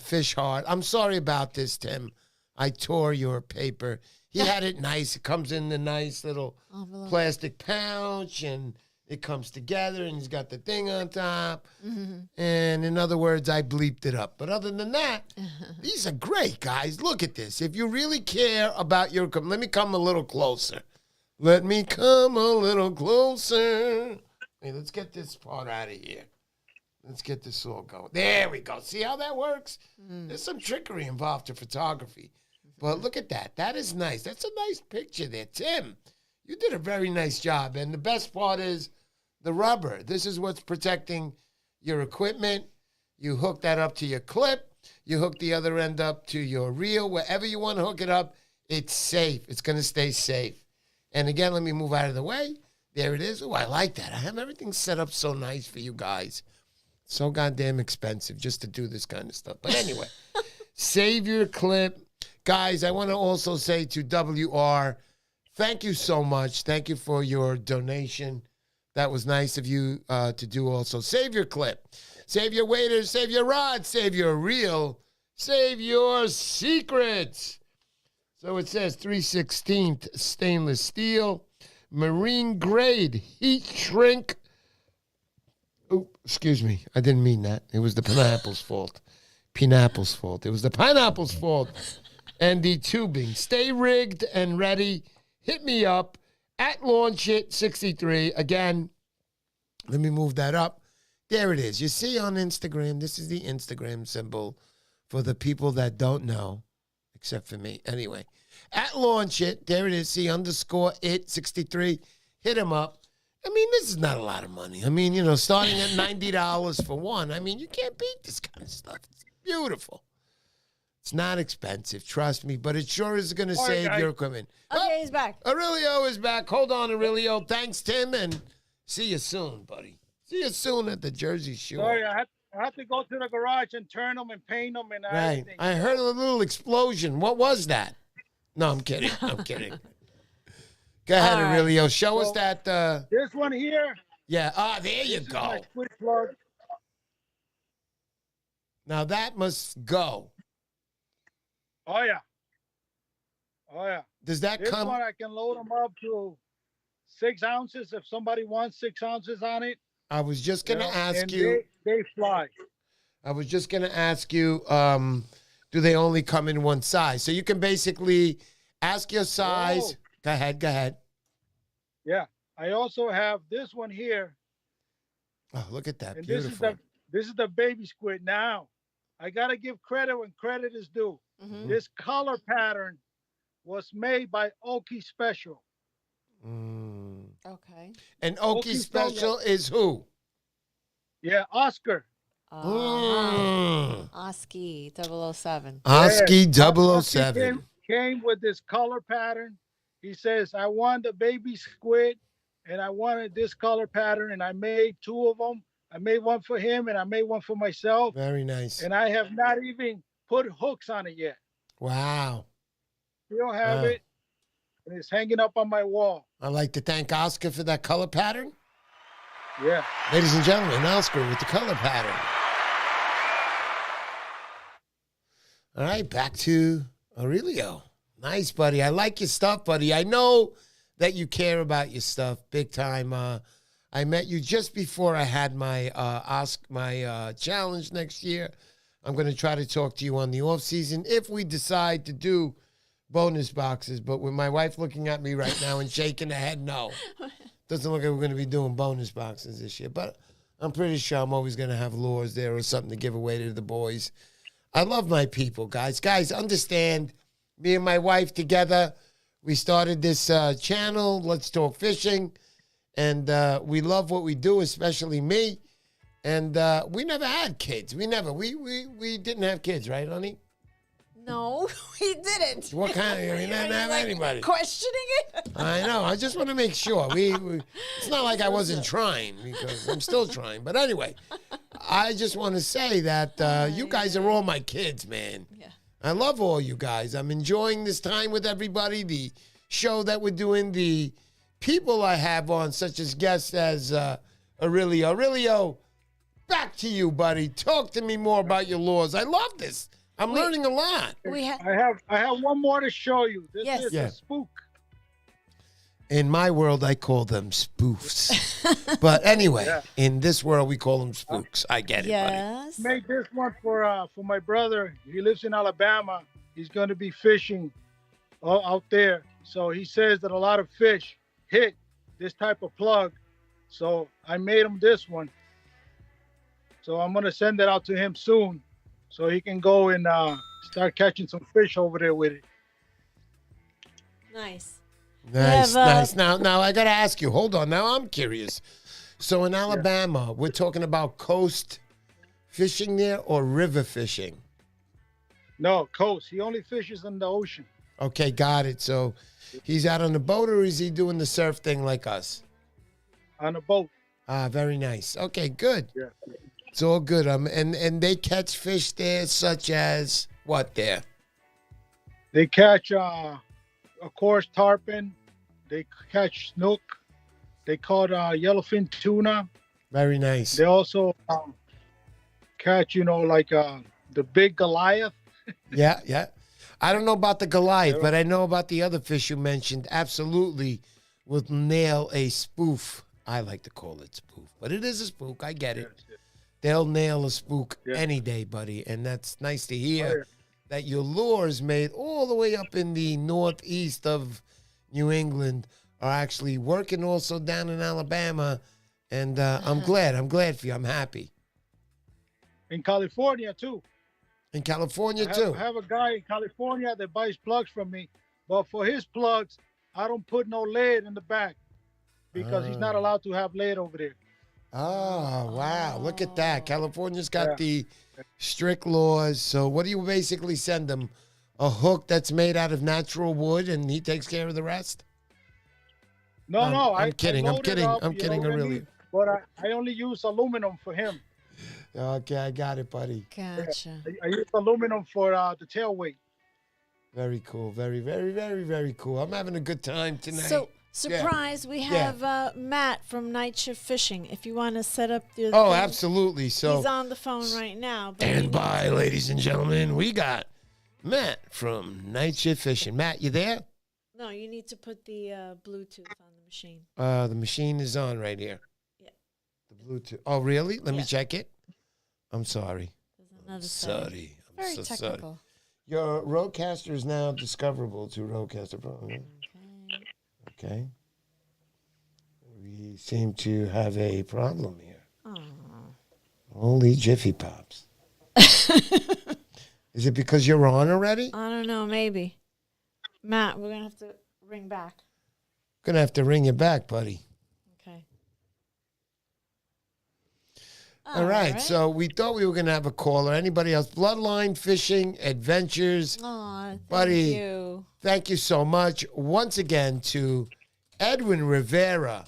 fish hard. I'm sorry about this, Tim. I tore your paper. He had it nice. It comes in the nice little plastic pouch, and it comes together, and he's got the thing on top. And in other words, I bleeped it up. But other than that, these are great, guys. Look at this. If you really care about your... Let me come a little closer. Let me come a little closer. Hey, let's get this part out of here. Let's get this all going. There we go. See how that works? There's some trickery involved to photography. But look at that. That is nice. That's a nice picture there. Tim, you did a very nice job. And the best part is the rubber. This is what's protecting your equipment. You hook that up to your clip. You hook the other end up to your reel. Wherever you want to hook it up, it's safe. It's going to stay safe. And again, let me move out of the way. There it is. Oh, I like that. I have everything set up so nice for you guys. So goddamn expensive just to do this kind of stuff. But anyway, save your clip. Guys, I want to also say to WR, thank you so much. Thank you for your donation. That was nice of you to do also. Save your clip. Save your waders. Save your rod. Save your reel. Save your secrets. So it says 3/16 stainless steel, marine grade, heat shrink. Oh, excuse me. I didn't mean that. It was the pineapple's fault. Pineapple's fault. It was the pineapple's fault. And the tubing. Stay rigged and ready. Hit me up at LaunchIt63. Again, let me move that up. There it is. You see on Instagram, this is the Instagram symbol for the people that don't know, except for me. Anyway, at LaunchIt, there it is. See _it63. Hit him up. I mean, this is not a lot of money. I mean, starting at $90 for one. I mean, you can't beat this kind of stuff. It's beautiful. It's not expensive, trust me, but it sure is going to save your equipment. Okay, he's back. Aurelio is back. Hold on, Aurelio. Thanks, Tim, and see you soon, buddy. See you soon at the Jersey Shore. Sorry, I had to go to the garage and turn them and paint them and everything. I heard a little explosion. What was that? No, I'm kidding. I'm kidding. Go ahead, Aurelio. Show us that. This one here. Yeah. There you go. My squid plug. Now that must go. Oh yeah. Does that this come? This one I can load them up to 6 ounces if somebody wants 6 ounces on it. I was just going to ask you. They fly. I was just going to ask you, do they only come in one size? So you can basically ask your size. Oh. Go ahead. Yeah. I also have this one here. Oh, look at that. And Beautiful. this is the baby squid. Now, I gotta give credit when credit is due. Mm-hmm. This color pattern was made by Oki Special. Okay. And Oki Special is who? Yeah, Oscar. Oski 007. Oski Oski 007. came with this color pattern. He says, I want the baby squid and I wanted this color pattern, and I made two of them. I made one for him and I made one for myself. Very nice. And I have not even put hooks on it yet. Wow. Still have it. And it's hanging up on my wall. I'd like to thank Oscar for that color pattern. Yeah. Ladies and gentlemen, Oscar with the color pattern. All right, back to Aurelio. Nice, buddy. I like your stuff, buddy. I know that you care about your stuff big time. I met you just before I had my challenge next year. I'm going to try to talk to you on the off season if we decide to do bonus boxes. But with my wife looking at me right now and shaking her head, no. Doesn't look like we're going to be doing bonus boxes this year. But I'm pretty sure I'm always going to have lures there or something to give away to the boys. I love my people, guys. Guys, understand, me and my wife together, we started this channel, Let's Talk Fishing, and we love what we do, especially me. And we never had kids. We didn't have kids, right, honey? No, we didn't. What kind of, we didn't have anybody. Questioning it? I know. I just want to make sure. It's not like I wasn't trying, because I'm still trying. But anyway, I just want to say that you guys are all my kids, man. Yeah. I love all you guys. I'm enjoying this time with everybody, the show that we're doing, the people I have on, such as guests as Aurelio. Aurelio, back to you, buddy. Talk to me more about your laws. I love this. I'm learning a lot. I have one more to show you. This is a spook. In my world, I call them spoofs. But anyway, in this world, we call them spooks. I get it, buddy. Yes. Made this one for my brother. He lives in Alabama. He's going to be fishing out there. So he says that a lot of fish hit this type of plug. So I made him this one. So I'm going to send it out to him soon, so he can go and start catching some fish over there with it. Nice. Nice. Now I got to ask you. Hold on. Now I'm curious. So in Alabama, we're talking about coast fishing there or river fishing? No, coast. He only fishes in the ocean. Okay, got it. So he's out on the boat, or is he doing the surf thing like us? On a boat. Ah, very nice. Okay, good. Yeah. It's all good. And they catch fish there, such as what there? They catch, of course, tarpon. They catch snook. They caught yellowfin tuna. Very nice. They also catch, like the big Goliath. Yeah. I don't know about the Goliath, but I know about the other fish you mentioned. Absolutely will nail a spoof. I like to call it spoof, but it is a spook. I get it. Yes. They'll nail a spook any day, buddy. And that's nice to hear that your lures made all the way up in the northeast of New England are actually working also down in Alabama. And I'm glad. I'm glad for you. I'm happy. In California, too. In California, I have a guy in California that buys plugs from me. But for his plugs, I don't put no lead in the back because he's not allowed to have lead over there. Oh, wow. Look at that. California's got the strict laws. So what do you basically send them? A hook that's made out of natural wood and he takes care of the rest? No. I'm kidding. I'm kidding, Aurelio. But I only use aluminum for him. Okay, I got it, buddy. Gotcha. I use aluminum for the tail weight. Very cool. Very, very, very, very cool. I'm having a good time tonight. So, surprise, we have Matt from Night Shift Fishing. If you want to set up your Oh, thing, absolutely. So he's on the phone right now. But stand by, ladies and gentlemen. We got Matt from Night Shift Fishing. Matt, you there? No, you need to put the Bluetooth on the machine. The machine is on right here. Yeah. The Bluetooth. Oh, really? Let me check it. I'm sorry. Another Sorry. I'm Very so sorry. technical. Your Rodecaster is now discoverable to Rodecaster Pro. Okay. Okay. We seem to have a problem here. Oh. Holy Jiffy Pops. Is it because you're on already? I don't know. Maybe. Matt, we're gonna have to ring back. Gonna have to ring you back, buddy. Okay. All right. So we thought we were gonna have a caller. Anybody else? Bloodline Fishing Adventures. Aw, thank Buddy, you. Thank you so much once again to Edwin Rivera.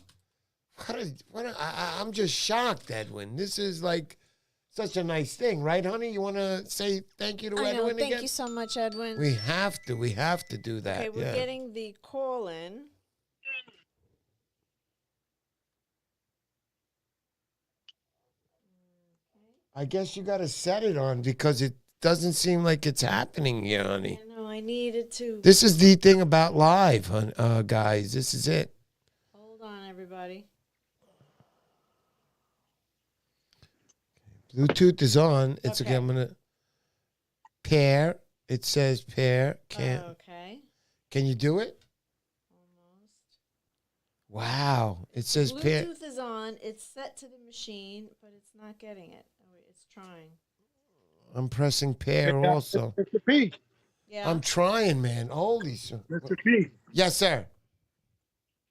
I'm just shocked, Edwin. This is like such a nice thing, right, honey? You want to say thank you to I know. Edwin Thank again? you so much, Edwin. We have to do that. Okay, we're getting the call in. I guess you got to set it on because it doesn't seem like it's happening here, honey. I know. I needed to. This is the thing about live, guys. This is it. Hold on, everybody. Bluetooth is on. It's Okay. I'm gonna pair. It says pair. Okay. Can you do it? Almost. Wow. It says pair. Bluetooth is on. It's set to the machine, but it's not getting it. Oh, wait, it's trying. I'm pressing pair Yeah, also. Mr. P. Yeah. I'm trying, man. Holy shit. Mr. P. Yes, sir.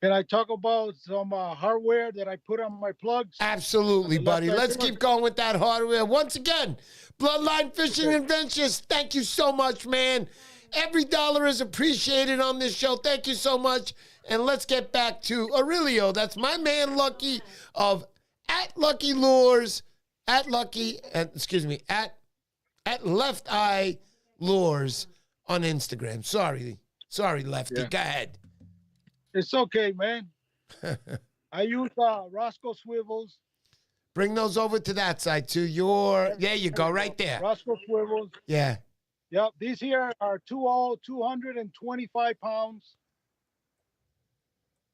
Can I talk about some hardware that I put on my plugs? Absolutely, On the left buddy. side Let's door? keep going with that hardware. Once again, Bloodline Fishing Adventures, thank you so much, man. Every dollar is appreciated on this show. Thank you so much. And let's get back to Aurelio. That's my man, Lucky, of at Lucky Lures, at Left Eye Lures on Instagram. Sorry, Lefty. Yeah. Go ahead. It's okay, man. I use Roscoe swivels. Bring those over to that side too. There you go, right there. Roscoe swivels. Yeah. Yep. These here are 225 pounds.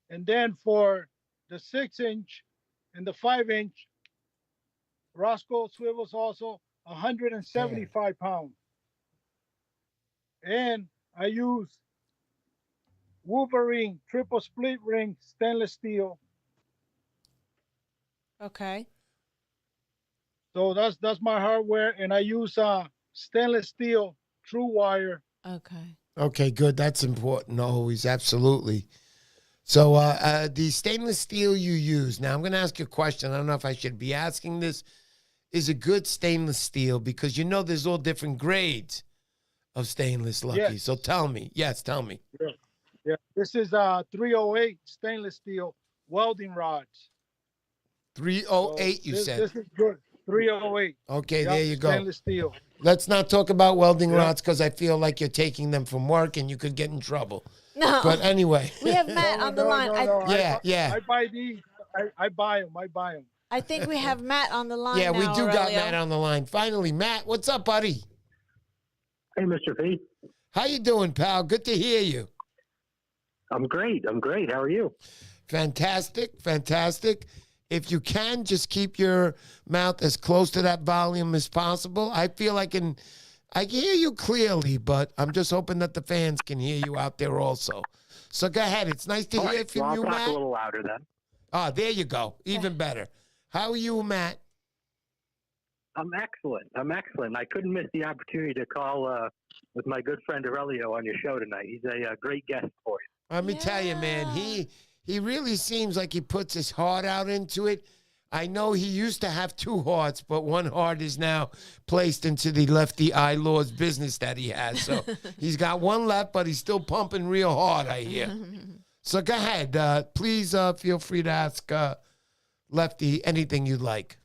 And then for the 6-inch and the 5-inch, Roscoe swivels also 175 pounds. And I use Wolverine triple split ring stainless steel. Okay. So that's my hardware, and I use stainless steel true wire. Okay. Okay, good. That's important always. Absolutely. So the stainless steel you use. Now I'm going to ask you a question. I don't know if I should be asking this. Is a good stainless steel? Because you know there's all different grades of stainless, Lucky. Yes. So tell me. Yes, tell me. Yeah, this is 308 stainless steel welding rods. 308, you this, said. This is good. 308. Okay, Yep, there you go. Stainless steel. Let's not talk about welding Yeah. rods because I feel like you're taking them from work and you could get in trouble. No. But anyway. We have Matt on the line. Yeah. I buy these. I buy them. I think we have Matt on the line. Yeah, we now, do got Aurelio. Matt on the line. Finally, Matt, what's up, buddy? Hey, Mr. P. How you doing, pal? Good to hear you. I'm great. How are you? Fantastic. If you can, just keep your mouth as close to that volume as possible. I feel I can hear you clearly, but I'm just hoping that the fans can hear you out there also. So go ahead. It's nice to hear from I'll you, talk Matt. a little louder then. Oh, there you go. Even better. How are you, Matt? I'm excellent. I couldn't miss the opportunity to call with my good friend Aurelio on your show tonight. He's a great guest for you. Let me tell you, man, he really seems like he puts his heart out into it. I know he used to have two hearts, but one heart is now placed into the Lefty Eye Law's business that he has. So he's got one left, but he's still pumping real hard, I hear. So go ahead. Please feel free to ask Lefty anything you'd like.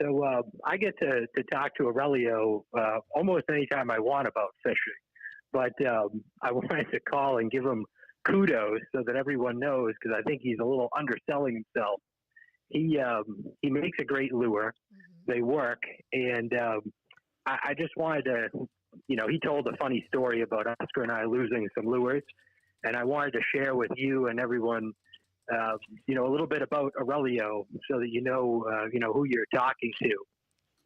So I get to talk to Aurelio almost anytime I want about fishing. But I wanted to call and give him kudos so that everyone knows, because I think he's a little underselling himself. He makes a great lure. Mm-hmm. They work. And I just wanted to, he told a funny story about Oscar and I losing some lures. And I wanted to share with you and everyone, a little bit about Aurelio so that you know who you're talking to.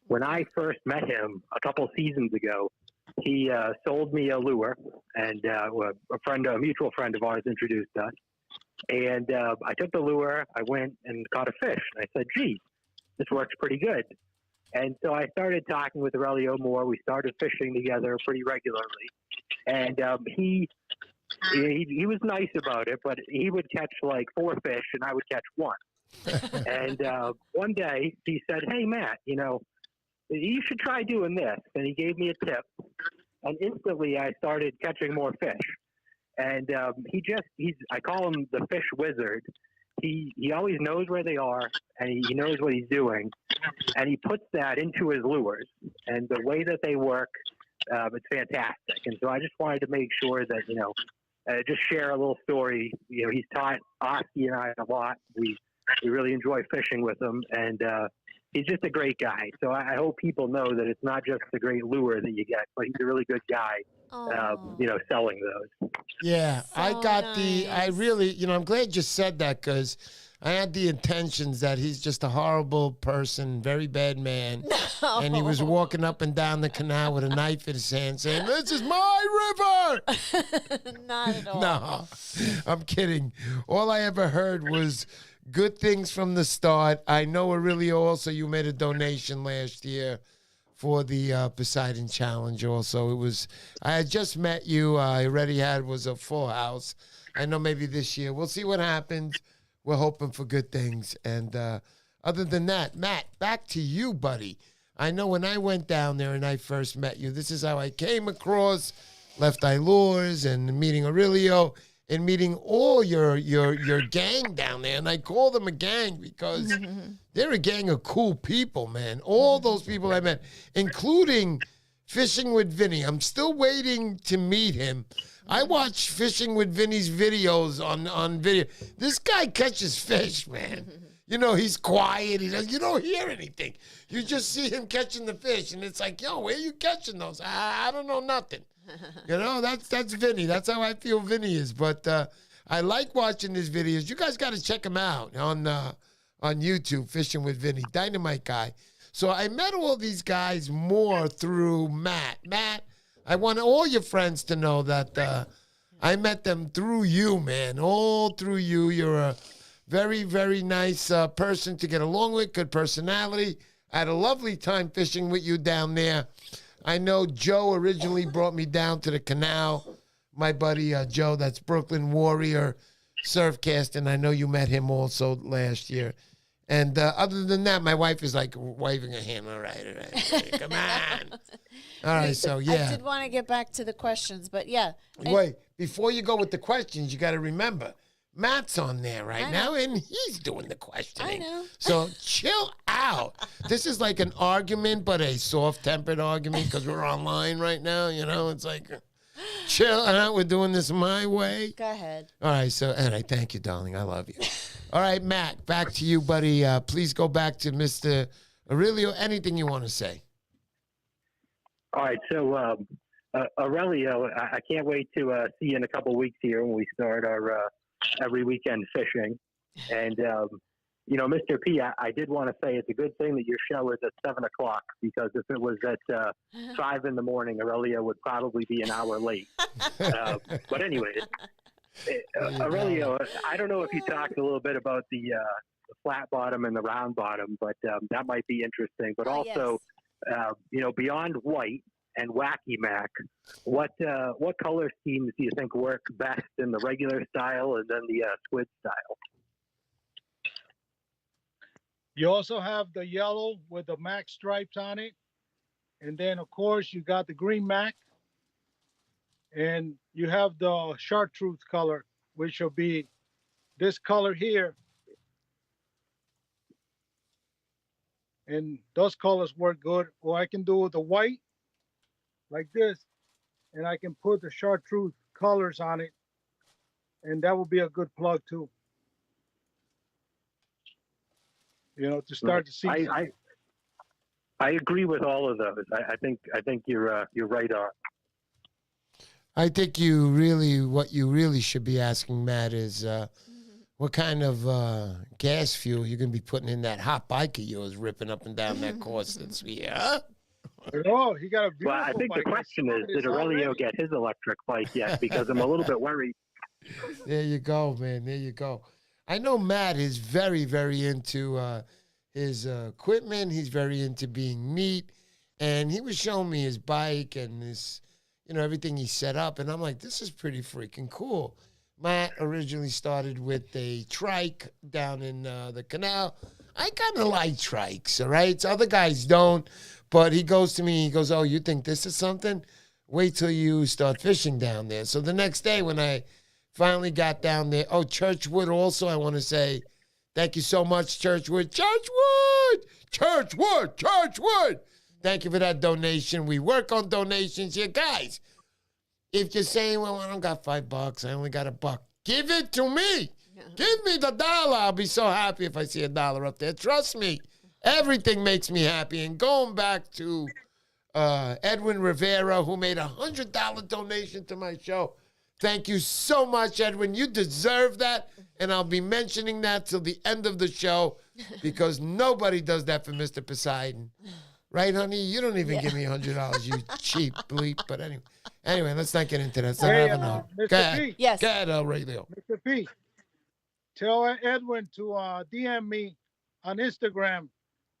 When I first met him a couple seasons ago, he sold me a lure, and a mutual friend of ours introduced us. And I took the lure, I went and caught a fish. And I said, gee, this works pretty good. And so I started talking with Aurelio more. We started fishing together pretty regularly. And he was nice about it, but he would catch like 4 fish and I would catch 1. And one day he said, hey, Matt, you should try doing this. And he gave me a tip. And instantly I started catching more fish. And I call him the fish wizard. He always knows where they are, and he knows what he's doing, and he puts that into his lures. And the way that they work, it's fantastic. And so I just wanted to make sure that, just share a little story. He's taught Oski and I a lot. We really enjoy fishing with him, and he's just a great guy. So I hope people know that it's not just a great lure that you get, but he's a really good guy, selling those. Yeah, So I got nice. I really, I'm glad you said that because I had the intentions that he's just a horrible person, very bad man. No. And he was walking up and down the canal with a knife in his hand saying, this is my river. Not at all. No, I'm kidding. All I ever heard was good things from the start. I know Aurelio also, you made a donation last year for the Poseidon Challenge also. I had just met you. I already was a full house. I know maybe this year. We'll see what happens. We're hoping for good things. And other than that, Matt, back to you, buddy. I know when I went down there and I first met you, this is how I came across Left Eye Lures and meeting Aurelio and meeting all your gang down there. And I call them a gang because they're a gang of cool people, man. All those people I met, including Fishing with Vinny. I'm still waiting to meet him. I watch Fishing with Vinny's videos on video. This guy catches fish, man. He's quiet. You don't hear anything. You just see him catching the fish. And it's like, yo, where are you catching those? I don't know nothing. That's Vinny. That's how I feel Vinny is. But I like watching his videos. You guys got to check him out on YouTube, Fishing with Vinny. Dynamite guy. So I met all these guys more through Matt. Matt, I want all your friends to know that I met them through you, man. All through you. You're a very, very nice person to get along with. Good personality. I had a lovely time fishing with you down there. I know Joe originally brought me down to the Canal. My buddy Joe, that's Brooklyn Warrior Surfcast, I know you met him also last year. And other than that, my wife is like waving her hand. All right, come on. All right, so yeah. I did want to get back to the questions, but yeah. Wait, before you go with the questions, you got to remember, Matt's on there right now, and he's doing the questioning. I know. So chill out. This is like an argument, but a soft-tempered argument because we're online right now. It's like, chill out. We're doing this my way. Go ahead. All right, and I thank you, darling. I love you. All right, Matt, back to you, buddy. Please go back to Mr. Aurelio. Anything you want to say? All right, so Aurelio, I can't wait to see you in a couple weeks here when we start our every weekend fishing. And, Mr. P, I did want to say it's a good thing that your show is at 7 o'clock because if it was at 5 in the morning, Aurelio would probably be an hour late. But anyway, Aurelio, I don't know if you talked a little bit about the flat bottom and the round bottom, but that might be interesting. But also, beyond white and Wacky Mac, what color schemes do you think work best in the regular style and then the squid style? You also have the yellow with the Mac stripes on it. And then, of course, you got the green Mac. And you have the chartreuse color, which will be this color here. And those colors work good. Or I can do the white like this. And I can put the chartreuse colors on it. And that will be a good plug too. To start the season. I agree with all of those. I think you're right on. I think what you really should be asking, Matt, is what kind of gas fuel you're going to be putting in that hot bike of yours ripping up and down that course this year, huh? Oh, he got a beautiful Well, I think bike. the question is, did Aurelio get his electric bike yet? Because I'm a little bit worried. There you go, man. There you go. I know Matt is very, very into his equipment. He's very into being neat. And he was showing me his bike and his, everything he set up. And I'm like, this is pretty freaking cool. Matt originally started with a trike down in the Canal. I kind of like trikes, all right? So other guys don't. But he goes to me, he goes, oh, you think this is something? Wait till you start fishing down there. So the next day when I finally got down there, Churchwood also, I want to say thank you so much, Churchwood. Churchwood. Thank you for that donation. We work on donations here. Guys, if you're saying, well, I don't got $5, I only got $1, give it to me. Yeah. Give me the $1. I'll be so happy if I see $1 up there. Trust me. Everything makes me happy. And going back to Edwin Rivera, who made a $100 donation to my show. Thank you so much, Edwin. You deserve that. And I'll be mentioning that till the end of the show because nobody does that for Mr. Poseidon. Right, honey? You don't even give me $100, you cheap bleep. But anyway, let's not get into that. Let's not have enough. Mr. Go ahead. P. Yes. Go ahead, Aurelio. Mr. P. Tell Edwin to DM me on Instagram.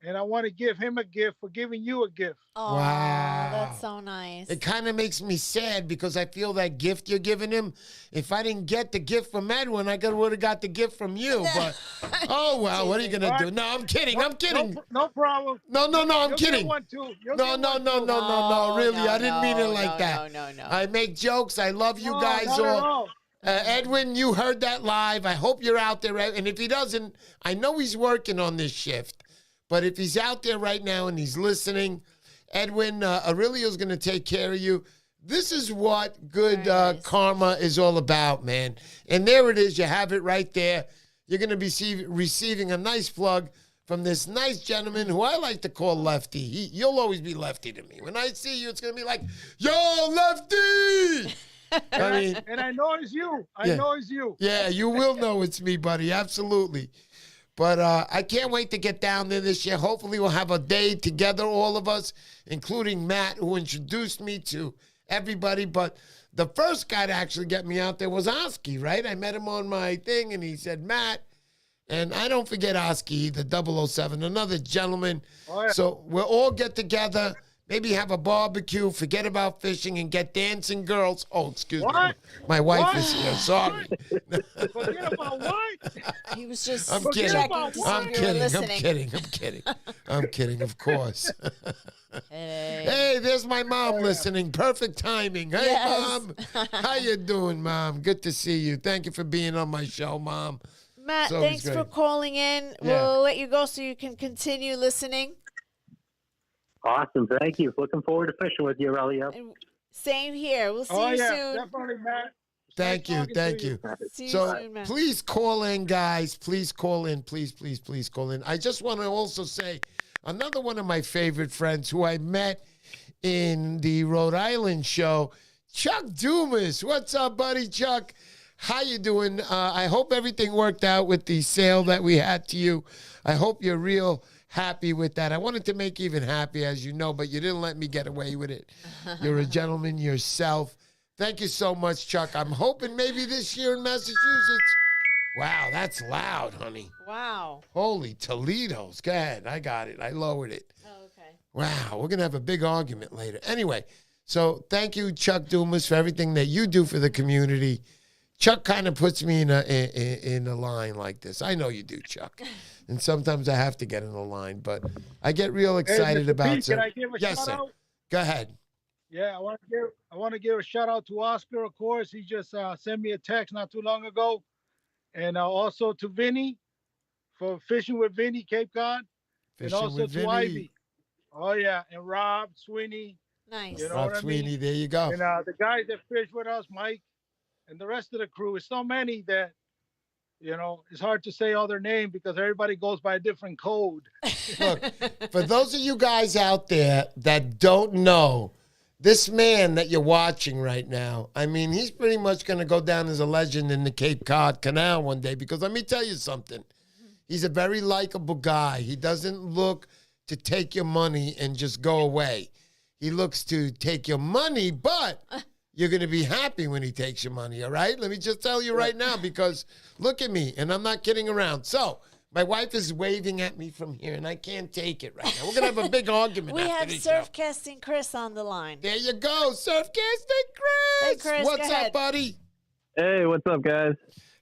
And I want to give him a gift for giving you a gift. Oh, wow. That's so nice. It kind of makes me sad because I feel that gift you're giving him, if I didn't get the gift from Edwin, I would have got the gift from you. But, oh, well, what are you going to do? No, I'm kidding. I'm kidding. No problem. No, I'm You'll kidding. Get one too. No, really. I didn't mean it like that. No. I make jokes. I love you guys all. Edwin, you heard that live. I hope you're out there. And if he doesn't, I know he's working on this shift. But if he's out there right now and he's listening, Edwin, Aurelio's going to take care of you. This is what good karma is all about, man. And there it is. You have it right there. You're going to be receiving a nice plug from this nice gentleman who I like to call Lefty. You'll always be Lefty to me. When I see you, it's going to be like, yo, Lefty! And I know it's you. I know it's you. Yeah, you will know it's me, buddy. Absolutely. But I can't wait to get down there this year. Hopefully we'll have a day together, all of us, including Matt, who introduced me to everybody. But the first guy to actually get me out there was Oski, right? I met him on my thing, and he said, Matt. And I don't forget Oski, the 007, another gentleman. Oh, yeah. So we'll all get together, maybe have a barbecue, forget about fishing, and get dancing girls. Oh, excuse me. My wife is here. Sorry. Forget about what? He was just I'm kidding. I'm kidding, of course. Hey, there's my mom listening. Perfect timing. Hey, yes. Mom. How you doing, Mom? Good to see you. Thank you for being on my show, Mom. Matt, thanks for calling in. Yeah. We'll let you go so you can continue listening. Awesome. Thank you. Looking forward to fishing with you, Aurelio. Same here. We'll see you soon. Definitely, Matt. Thank you. See you soon, Matt. Please call in, guys. Please call in. Please call in. I just want to also say another one of my favorite friends who I met in the Rhode Island show, Chuck Dumas. What's up, buddy, Chuck? How you doing? I hope everything worked out with the sale that we had to you. I hope you're real happy with that. I wanted to make you even happy, as you know, but you didn't let me get away with it. You're a gentleman yourself. Thank you so much, Chuck. I'm hoping maybe this year in Massachusetts. Wow, that's loud, honey. Wow. Holy Toledo's. Go ahead. I got it. I lowered it. Oh, okay. Wow, we're going to have a big argument later. Anyway, so thank you, Chuck Dumas, for everything that you do for the community. Chuck kind of puts me in a line like this. I know you do, Chuck. And sometimes I have to get in a line, but I get real excited about it. Can I give a shout out? Go ahead. Yeah, I want to give a shout out to Oscar, of course. He just sent me a text not too long ago. And also to Vinny for Fishing with Vinny, Cape Cod. And also to Ivy. Oh, yeah. And Rob Sweeney. Nice. You know Rob Sweeney, there you go. And the guys that fish with us, Mike, and the rest of the crew. Is so many that, it's hard to say all their name because everybody goes by a different code. Look, for those of you guys out there that don't know this man that you're watching right now, I mean, he's pretty much going to go down as a legend in the Cape Cod Canal one day, because let me tell you something. He's a very likable guy. He doesn't look to take your money and just go away. He looks to take your money, but you're going to be happy when he takes your money, all right? Let me just tell you right now, because look at me, and I'm not kidding around. So my wife is waving at me from here, and I can't take it right now. We're going to have a big argument We after have this surf show. casting Chris on the line. There you go, Surfcasting Chris. Hey, Chris, What's go up, ahead. buddy? Hey, what's up, guys?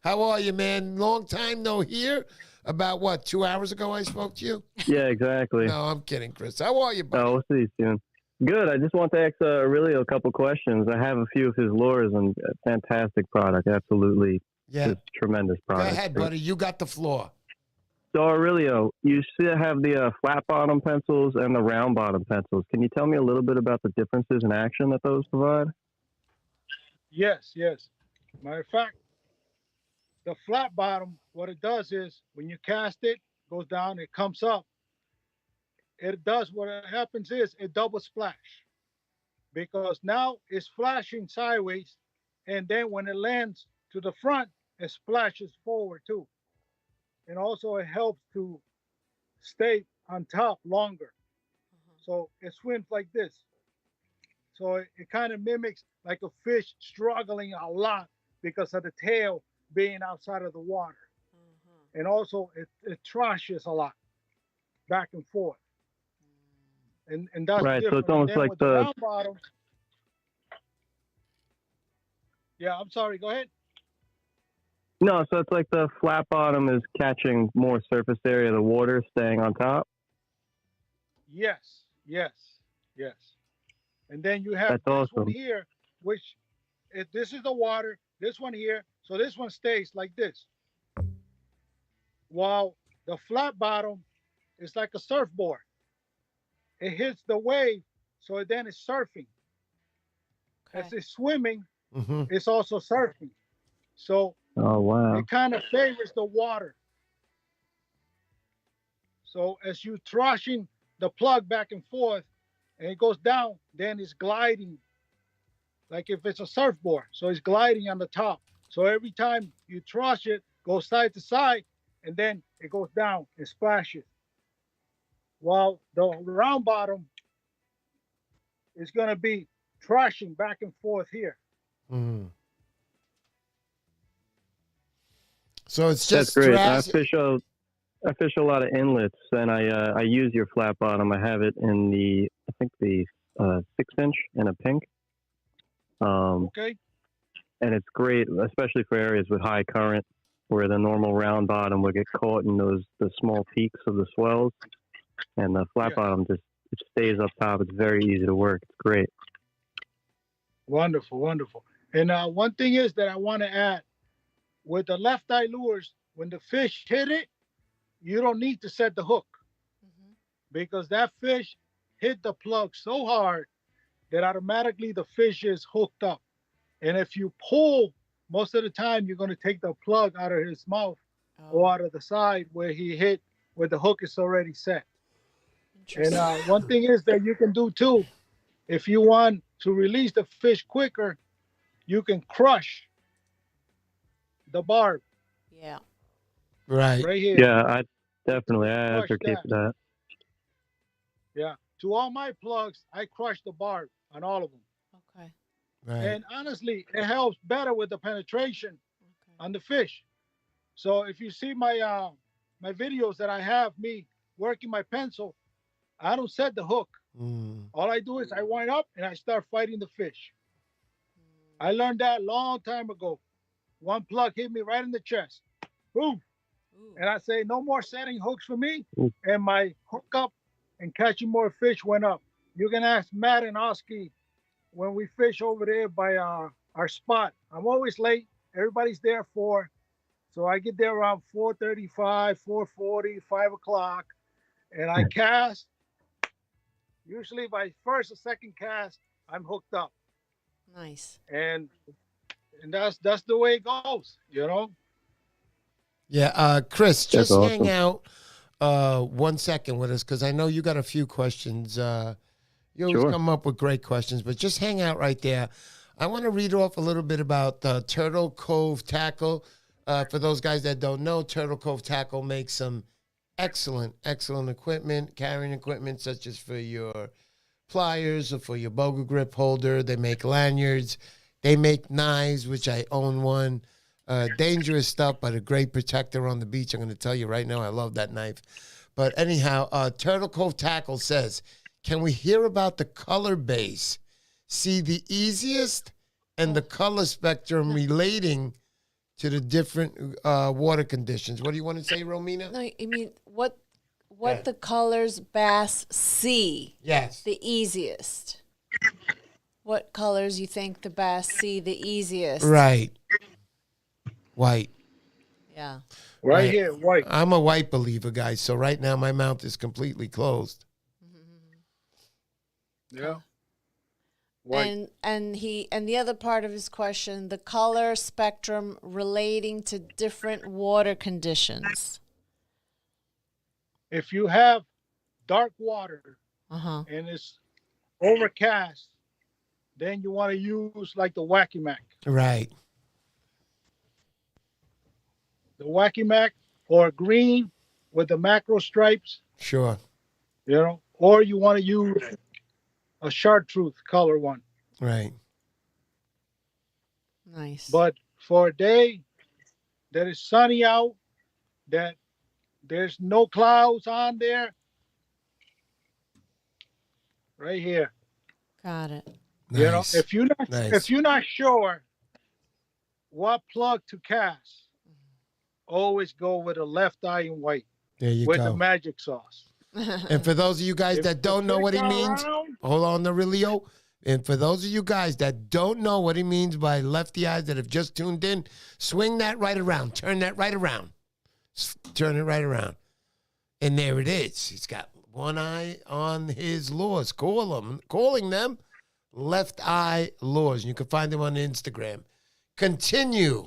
How are you, man? Long time no hear. About what, 2 hours ago I spoke to you? Yeah, exactly. No, I'm kidding, Chris. How are you, buddy? Oh, we'll see you soon. Good. I just want to ask Aurelio a couple questions. I have a few of his lures, and fantastic product. Absolutely, Yeah. just tremendous Go product. ahead, buddy. You got the floor. So, Aurelio, you still have the flat bottom pencils and the round bottom pencils. Can you tell me a little bit about the differences in action that those provide? Yes. Matter of fact, the flat bottom, what it does is when you cast it, goes down, it comes up. It does what happens is it double splash, because now it's flashing sideways, and then when it lands to the front, it splashes forward too. And also it helps to stay on top longer. So it swims like this. So it kind of mimics like a fish struggling a lot because of the tail being outside of the water. And also it thrashes a lot back and forth. And that's Right, so different. it's almost And then like with the- round bottom. Yeah, I'm sorry, go ahead. No, so it's like the flat bottom is catching more surface area of the water, staying on top. Yes. And then you have That's this one awesome. here, which this is the water, this one here. So this one stays like this. While the flat bottom is like a surfboard. It hits the wave, so then it's surfing. As Okay. it's swimming, Mm-hmm. it's also surfing. So Oh, wow. it kind of favors the water. So as you thrashing the plug back and forth, and it goes down, then it's gliding, like if it's a surfboard. So it's gliding on the top. So every time you thrash it, goes side to side, and then it goes down and splashes. While the round bottom is going to be thrashing back and forth here. Mm. So it's That's just great. I thrash- fish a lot of inlets, and I use your flat bottom. I have it in the 6-inch in a pink. Okay. And it's great, especially for areas with high current, where the normal round bottom would get caught in the small peaks of the swells, and the flat Yes. bottom just it stays up top. It's very easy to work. It's great. Wonderful. And one thing is that I want to add, with the left eye lures, when the fish hit it, you don't need to set the hook, because that fish hit the plug so hard that automatically the fish is hooked up. And if you pull, most of the time you're going to take the plug out of his mouth or out of the side where he hit, where the hook is already set. And one thing is that you can do too, if you want to release the fish quicker, you can crush the barb Yeah. right. right here. Yeah, I Crush advocate that. that. Yeah. To all my plugs, I crush the barb on all of them. Okay. Right. And honestly, it helps better with the penetration on the fish. So if you see my my videos that I have me working my pencil, I don't set the hook. Mm. All I do is I wind up and I start fighting the fish. I learned that a long time ago. One plug hit me right in the chest. Boom. And I say, no more setting hooks for me. Ooh. And my hookup and catching more fish went up. You can ask Matt and Oski when we fish over there by our spot. I'm always late. Everybody's there for. So I get there around 4:35, 4:40, 5 o'clock. And I cast. Usually by first or second cast, I'm hooked up. Nice. And that's the way it goes, you know? Yeah, Chris, just That's hang awesome. out 1 second with us, because I know you got a few questions You always Sure. come up with great questions, but just hang out right there. I want to read off a little bit about Turtle Cove Tackle. For those guys that don't know, Turtle Cove Tackle makes some excellent equipment, carrying equipment, such as for your pliers or for your boga grip holder. They make lanyards. They make knives, which I own one. Dangerous stuff, but a great protector on the beach. I'm going to tell you right now, I love that knife. But anyhow, Turtle Cove Tackle says, can we hear about the color base? See the easiest and the color spectrum relating to the different water conditions. What do you want to say, Romina? No, I mean what the colors bass see. Yes. The easiest. What colors you think the bass see the easiest? Right. White. Yeah. Right here, white. I'm a white believer, guys. So right now my mouth is completely closed. Yeah. White. And the other part of his question, the color spectrum relating to different water conditions. If you have dark water Uh-huh. and it's overcast, then you want to use like the Wacky Mac. Right. The Wacky Mac or green with the macro stripes, Sure. you know, or you want to use a chartreuse color one. Right. Nice. But for a day that is sunny out, that there's no clouds on there, right here. Got it. Nice. You know, Nice. if you're not sure what plug to cast, always go with a left eye in white There you with go. the magic sauce. And for those of you guys that don't know what he means, hold on, Aurelio. And for those of you guys that don't know what he means by lefty eyes that have just tuned in, swing that right around. Turn that right around. Turn it right around. And there it is. He's got one eye on his lures. Calling them Left Eye Lures. And you can find them on Instagram. Continue,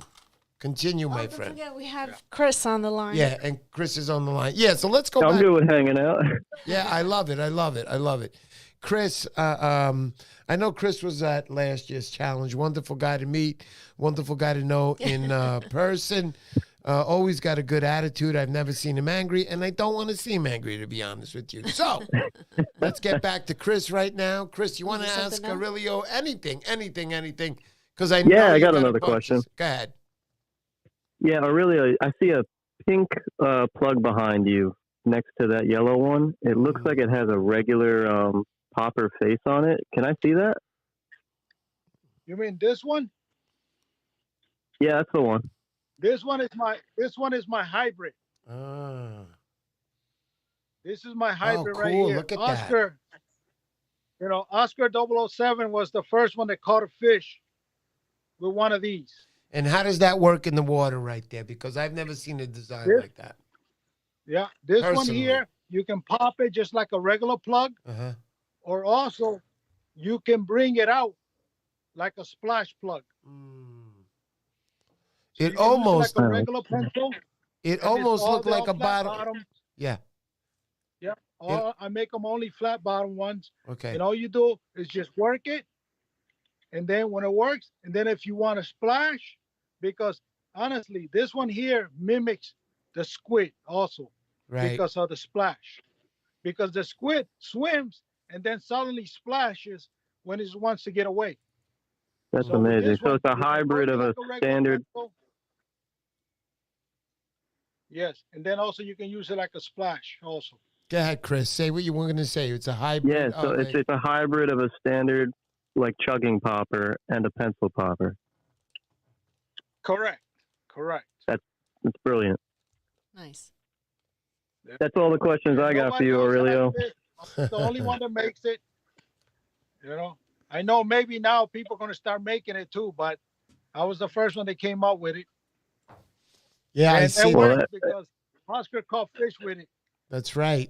my Don't friend. forget we have Chris on the line. Yeah, and Chris is on the line. Yeah, so let's go I'm back. good with hanging out. Yeah, I love it. Chris, I know Chris was at last year's challenge. Wonderful guy to meet. Wonderful guy to know in person. Always got a good attitude. I've never seen him angry, and I don't want to see him angry, to be honest with you. So let's get back to Chris right now. Chris, you want to ask Aurelio anything? Because I know Yeah, I you got a another bunch. question. Go ahead. Yeah, Aurelio, I see a pink plug behind you next to that yellow one. It looks like it has a regular popper face on it. Can I see that? You mean this one? Yeah, that's the one. This one is my hybrid. Ah. This is my hybrid cool. right here. Look at Oscar, you know, Oscar 007 was the first one that caught a fish with one of these. And how does that work in the water right there? Because I've never seen a design like that. Yeah, this one Personally. here, you can pop it just like a regular plug, Uh-huh. or also you can bring it out like a splash plug. So It you can use almost, like a regular pencil. it and almost it's all- looked they're like all a flat bottle. bottom. Yeah. Yeah, I make them only flat bottom ones. Okay. And all you do is just work it, and then when it works, and then if you want to splash, because honestly, this one here mimics the squid also Right. because of the splash. Because the squid swims and then suddenly splashes when it wants to get away. That's So with amazing. this So one, it's a you can hybrid work of it a like regular standard. pencil. Yes, and then also you can use it like a splash also. Go ahead, Chris. Say what you were going to say. It's a hybrid. Yeah, so it's a hybrid of a standard like chugging popper and a pencil popper. Correct. It's brilliant. Nice. That's all the questions I got for you, Aurelio. I'm the only one that makes it. You know, I know maybe now people are going to start making it too, but I was the first one that came up with it. Yeah, I And see it that. worked because Oscar caught fish with it. That's right.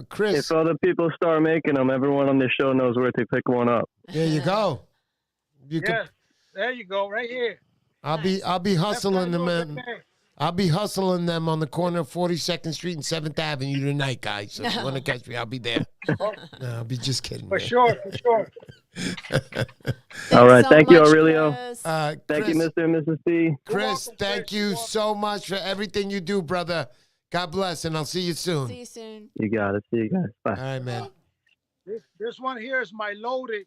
Chris, If other people start making them, everyone on this show knows where to pick one up. there you go. You Yes, there you go, right here. I'll be hustling them Left in. hand goes right I'll be hustling them on the corner of 42nd Street and 7th Avenue tonight, guys. So if you want to catch me, I'll be there. No, I'll be just kidding. For man. sure, for sure. All right. so Thank you, much, Aurelio. Chris. Thank you, Chris, Mr. and Mrs. C. Chris, welcome, thank Chris. you You're so much for everything you do, brother. God bless, and I'll see you soon. See you soon. You got it. See you guys. Bye. All right, man. This one here is my loaded.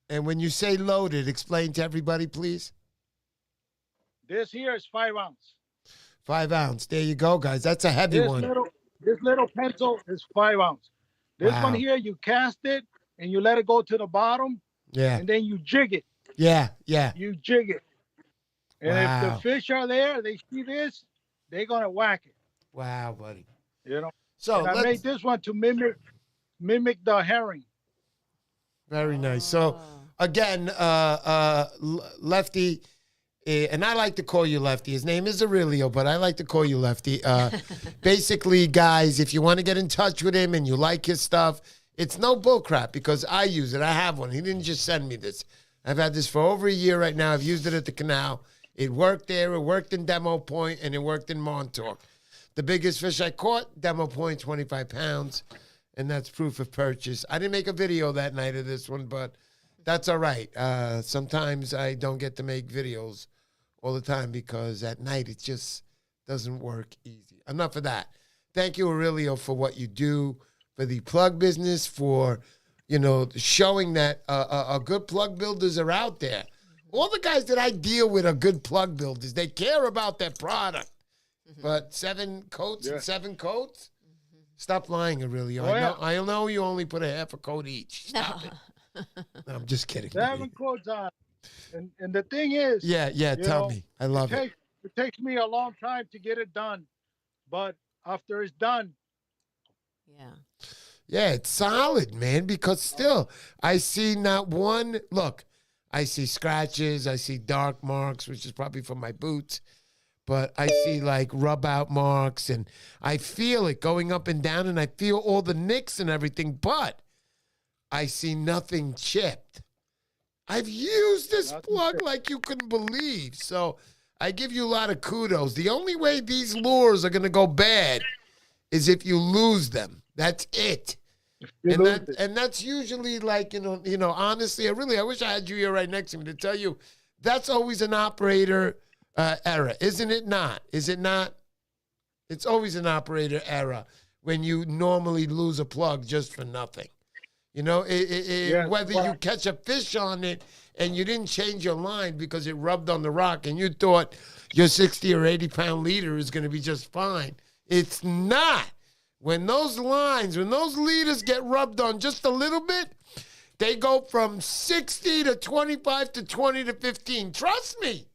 And when you say loaded, explain to everybody, please. This here is 5 ounce. 5 ounce. There you go, guys. That's a heavy This one. little pencil is 5 ounce. This Wow. one here, you cast it and you let it go to the bottom, Yeah. and then you jig it. Yeah. Yeah. You jig it. And if Wow. the fish are there, they see this, they're gonna whack it. Wow, buddy. You know. So And I made this one to mimic the herring. very nice. So Oh. again, Lefty, and I like to call you Lefty. His name is Aurelio, but I like to call you Lefty. Basically, guys, if you want to get in touch with him and you like his stuff, it's no bullcrap because I use it. I have one. He didn't just send me this. I've had this for over a year right now. I've used it at the Canal. It worked there. It worked in Demo Point, and it worked in Montauk. The biggest fish I caught, Demo Point, 25 pounds, and that's proof of purchase. I didn't make a video that night of this one, but that's all right. Sometimes I don't get to make videos all the time because at night it just doesn't work easy. Enough of that. Thank you, Aurelio, for what you do for the plug business, for, you know, showing that a good plug builders are out there. All the guys that I deal with are good plug builders. They care about their product. But 7 coats and 7 coats? Stop lying, Aurelio. I know you only put a half a coat each. Stop it. No, I'm just kidding. 7 quotes on. And the thing is, Yeah, tell me. I love it. It takes me a long time to get it done, but after it's done, Yeah. Yeah, it's solid, man, because still, I see not one. Look, I see scratches. I see dark marks, which is probably from my boots. But I see like rub out marks, and I feel it going up and down, and I feel all the nicks and everything, but I see nothing chipped. I've used this plug like you couldn't believe. So I give you a lot of kudos. The only way these lures are going to go bad is if you lose them. That's it. And that's usually like, you know, honestly, I wish I had you here right next to me to tell you that's always an operator error. Isn't it not? Is it not? It's always an operator error when you normally lose a plug just for nothing. You know, whether you catch a fish on it and you didn't change your line because it rubbed on the rock and you thought your 60 or 80 pound leader is going to be just fine. It's not. When those leaders get rubbed on just a little bit, they go from 60 to 25 to 20 to 15. Trust me.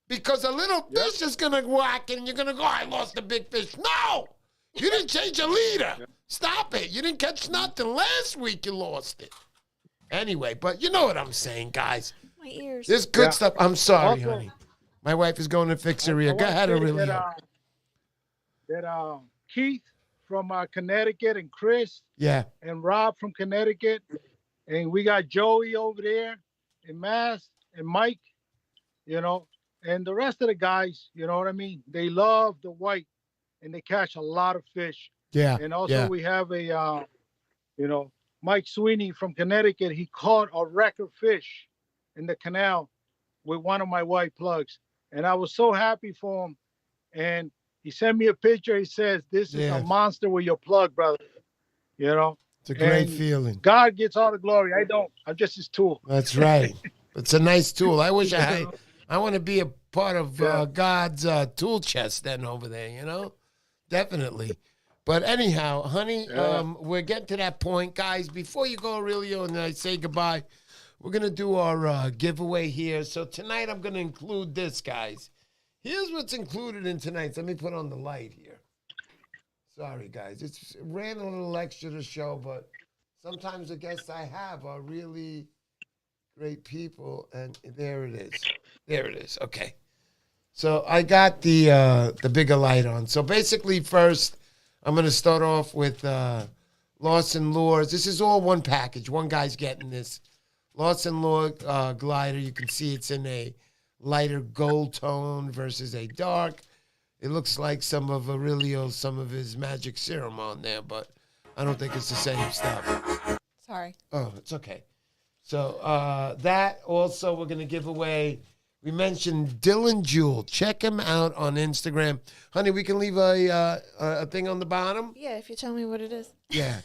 Because a little fish is going to whack and you're going to go, I lost a big fish. No! You didn't change your leader. Stop it. You didn't catch nothing. Last week you lost it. Anyway, but you know what I'm saying, guys. My ears. This good stuff. I'm sorry, Also, honey. My wife is going to fix her ear. Go ahead, Aurelio. That Keith from Connecticut and Chris Yeah. and Rob from Connecticut, and we got Joey over there and Mass and Mike, you know, and the rest of the guys, you know what I mean? They love the white and they catch a lot of fish. Yeah. And also we have a, you know, Mike Sweeney from Connecticut. He caught a record fish in the canal with one of my white plugs. And I was so happy for him. And he sent me a picture. He says, this is a monster with your plug, brother. You know? It's a great feeling. God gets all the glory. I don't. I'm just his tool. That's right. It's a nice tool. I wish I want to be a part of God's tool chest then over there, you know? Definitely. But anyhow, honey, we're getting to that point. Guys, before you go, Aurelio, and I say goodbye, we're going to do our giveaway here. So tonight I'm going to include this, guys. Here's what's included in tonight's. Let me put on the light here. Sorry, guys. It ran a little extra to show, but sometimes the guests I have are really great people, and there it is. There it is. Okay. So I got the bigger light on. So basically, first, I'm going to start off with Larson Lures. This is all one package. One guy's getting this. Larson Lure glider. You can see it's in a lighter gold tone versus a dark. It looks like some of Aurelio's, some of his magic serum on there, but I don't think it's the same stuff. Sorry. Oh, it's okay. So that also we're going to give away. We mentioned Dylan Jewel. Check him out on Instagram. Honey, we can leave a thing on the bottom. Yeah, if you tell me what it is. Yeah.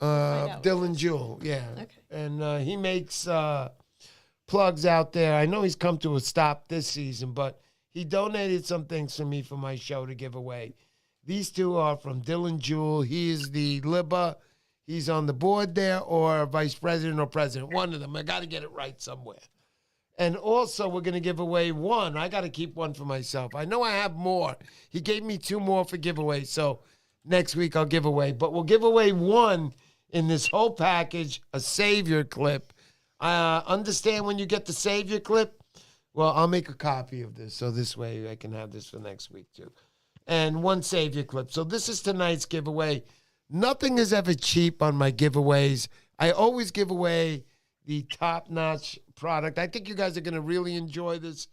out Dylan Jewel. Yeah. Okay. And he makes plugs out there. I know he's come to a stop this season, but he donated some things for me for my show to give away. These two are from Dylan Jewel. He is the Libba. He's on the board there, or vice president or president. One of them. I got to get it right somewhere. And also, we're going to give away one. I got to keep one for myself. I know I have more. He gave me 2 more for giveaway, so next week I'll give away. But we'll give away one in this whole package, a Savior clip. Understand when you get the Savior clip? Well, I'll make a copy of this, so this way I can have this for next week, too. And one Savior clip. So this is tonight's giveaway. Nothing is ever cheap on my giveaways. I always give away the top-notch product. I think you guys are going to really enjoy this.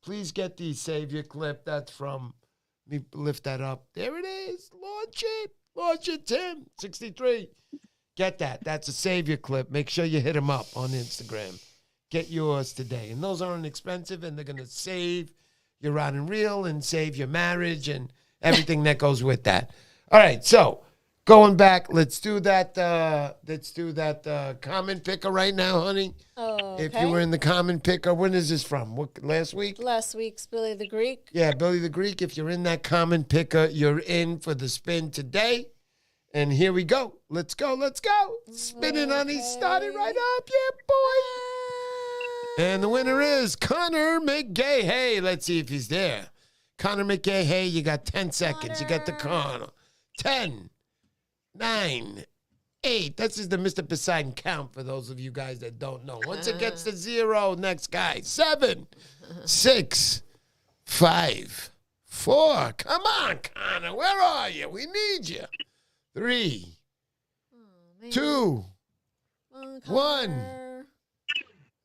Please get the Savior clip. That's from, let me lift that up. There it is. Launch it, Tim. 63. Get that. That's a Savior clip. Make sure you hit him up on Instagram. Get yours today. And those aren't expensive, and they're going to save your rod and reel and save your marriage and everything that goes with that. All right, so going back, let's do that common picker right now, honey. Oh, okay. If you were in the common picker, when is this from? What, last week? Last week's Billy the Greek. Yeah, Billy the Greek. If you're in that common picker, you're in for the spin today. And here we go. Let's go. Spinning, honey. Started right up. Yeah, boy. And the winner is Connor McGay. Hey, let's see if he's there. Connor McGay. Hey, you got 10 seconds. You got the Connor. 10, 9, 8. This is the Mr. Poseidon count for those of you guys that don't know. Once it gets to 0, next guy. 7, 6, 5, 4. Come on, Connor. Where are you? We need you. 3, 2, 1,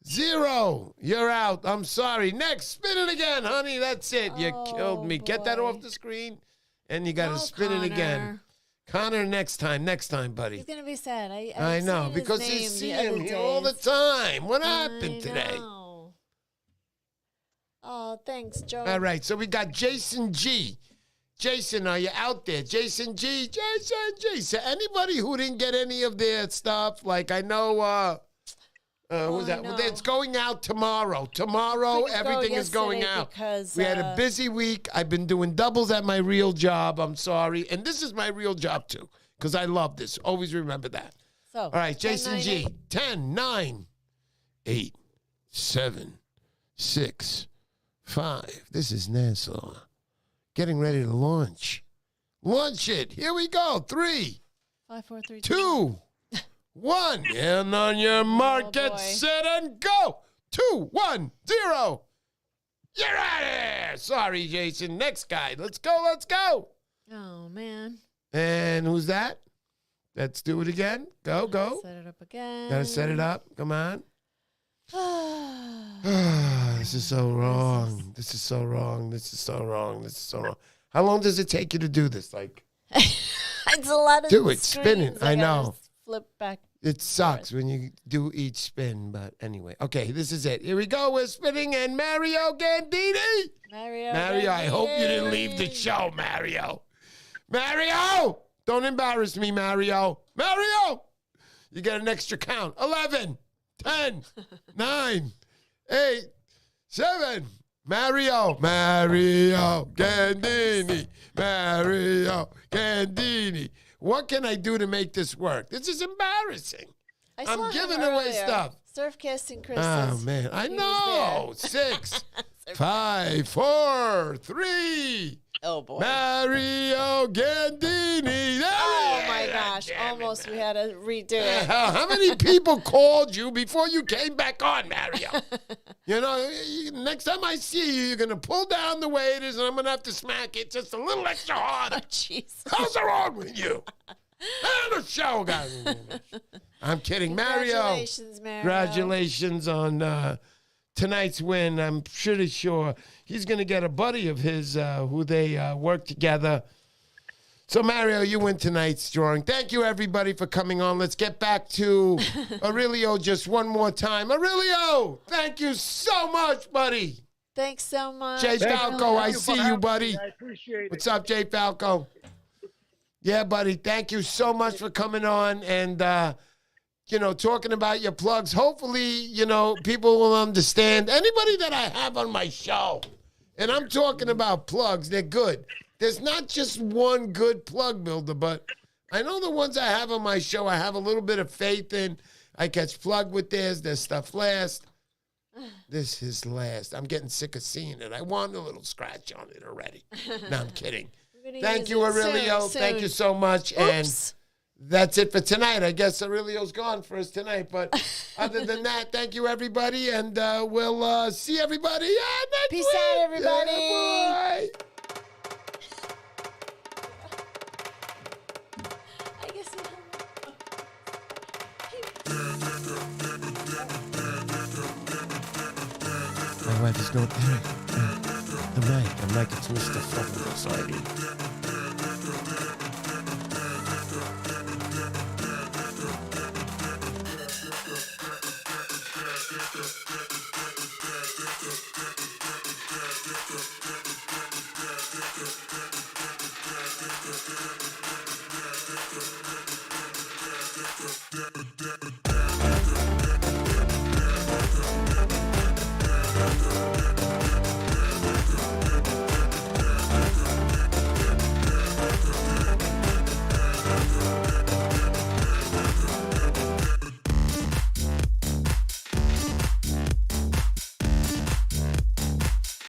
0. You're out. I'm sorry. Next, spin it again, honey. That's it. You killed me. Get that off the screen, and you got to spin it again. Connor, next time, buddy. He's going to be sad. I know, because you see him here all the time. What happened today? Oh, thanks, Joe. All right, so we got Jason G. Jason, are you out there? Jason G. Jason G. So anybody who didn't get any of their stuff, like I know, who's that? Well, it's going out tomorrow. Tomorrow, everything is going out. Because, we had a busy week. I've been doing doubles at my real job. I'm sorry. And this is my real job, too, because I love this. Always remember that. So, all right, Jason 10, 9, G. 10, 9, 8, 7, 6, 5. This is Nassau. Getting ready to launch. Launch it. Here we go. 3, 5, 4, 3, 2, 1. And on your mark, get set, and go. 2, 1, 0. You're out of here. Sorry, Jason. Next guy. Let's go. Oh, man. And who's that? Let's do it again. Go. Set it up again. Gotta set it up. Come on. This is so wrong. This is so wrong. How long does it take you to do this? Like, it's a lot of do it. Spin it. I know. Flip back. It sucks when you do each spin, but anyway. Okay, this is it. Here we go. We're spinning, and Mario Gandini. Mario, I hope you didn't leave the show, Mario. Mario! Don't embarrass me, Mario. Mario! You get an extra count. 11, 10, 9, 8, 7. Mario Gandini. What can I do to make this work? This is embarrassing. I'm giving away stuff. Surf casting Chris. Oh, man. I know. 6, 5, 4, 3. Oh, boy. Mario Gandini. Oh, my gosh. Almost we had to redo it. How many people called you before you came back on, Mario? You know, next time I see you, you're going to pull down the waiters, and I'm going to have to smack it just a little extra harder. Oh, jeez. How's it wrong with you? And the show, guys. I'm kidding. Congratulations, Mario. Congratulations on tonight's win, I'm pretty sure he's going to get a buddy of his who they work together. So, Mario, you win tonight's drawing. Thank you, everybody, for coming on. Let's get back to Aurelio just one more time. Aurelio, thank you so much, buddy. Thanks so much. Jay Falco, I see you, buddy. I appreciate it. What's up, Jay Falco? Yeah, buddy, thank you so much for coming on and, talking about your plugs. Hopefully, people will understand. Anybody that I have on my show, and I'm talking about plugs, they're good. There's not just one good plug builder, but I know the ones I have on my show, I have a little bit of faith in. I catch plug with theirs. Their stuff last. This is last. I'm getting sick of seeing it. I want a little scratch on it already. No, I'm kidding. Thank you, Aurelio. Soon. Thank you so much. Oops. And that's it for tonight. I guess Aurelio's gone for us tonight. But other than that, thank you, everybody. And we'll see everybody next Peace week. out, everybody. Yeah, bye. I guess My wife is going, I'm like, it's Mr. Fucking Poseidon. Thank you.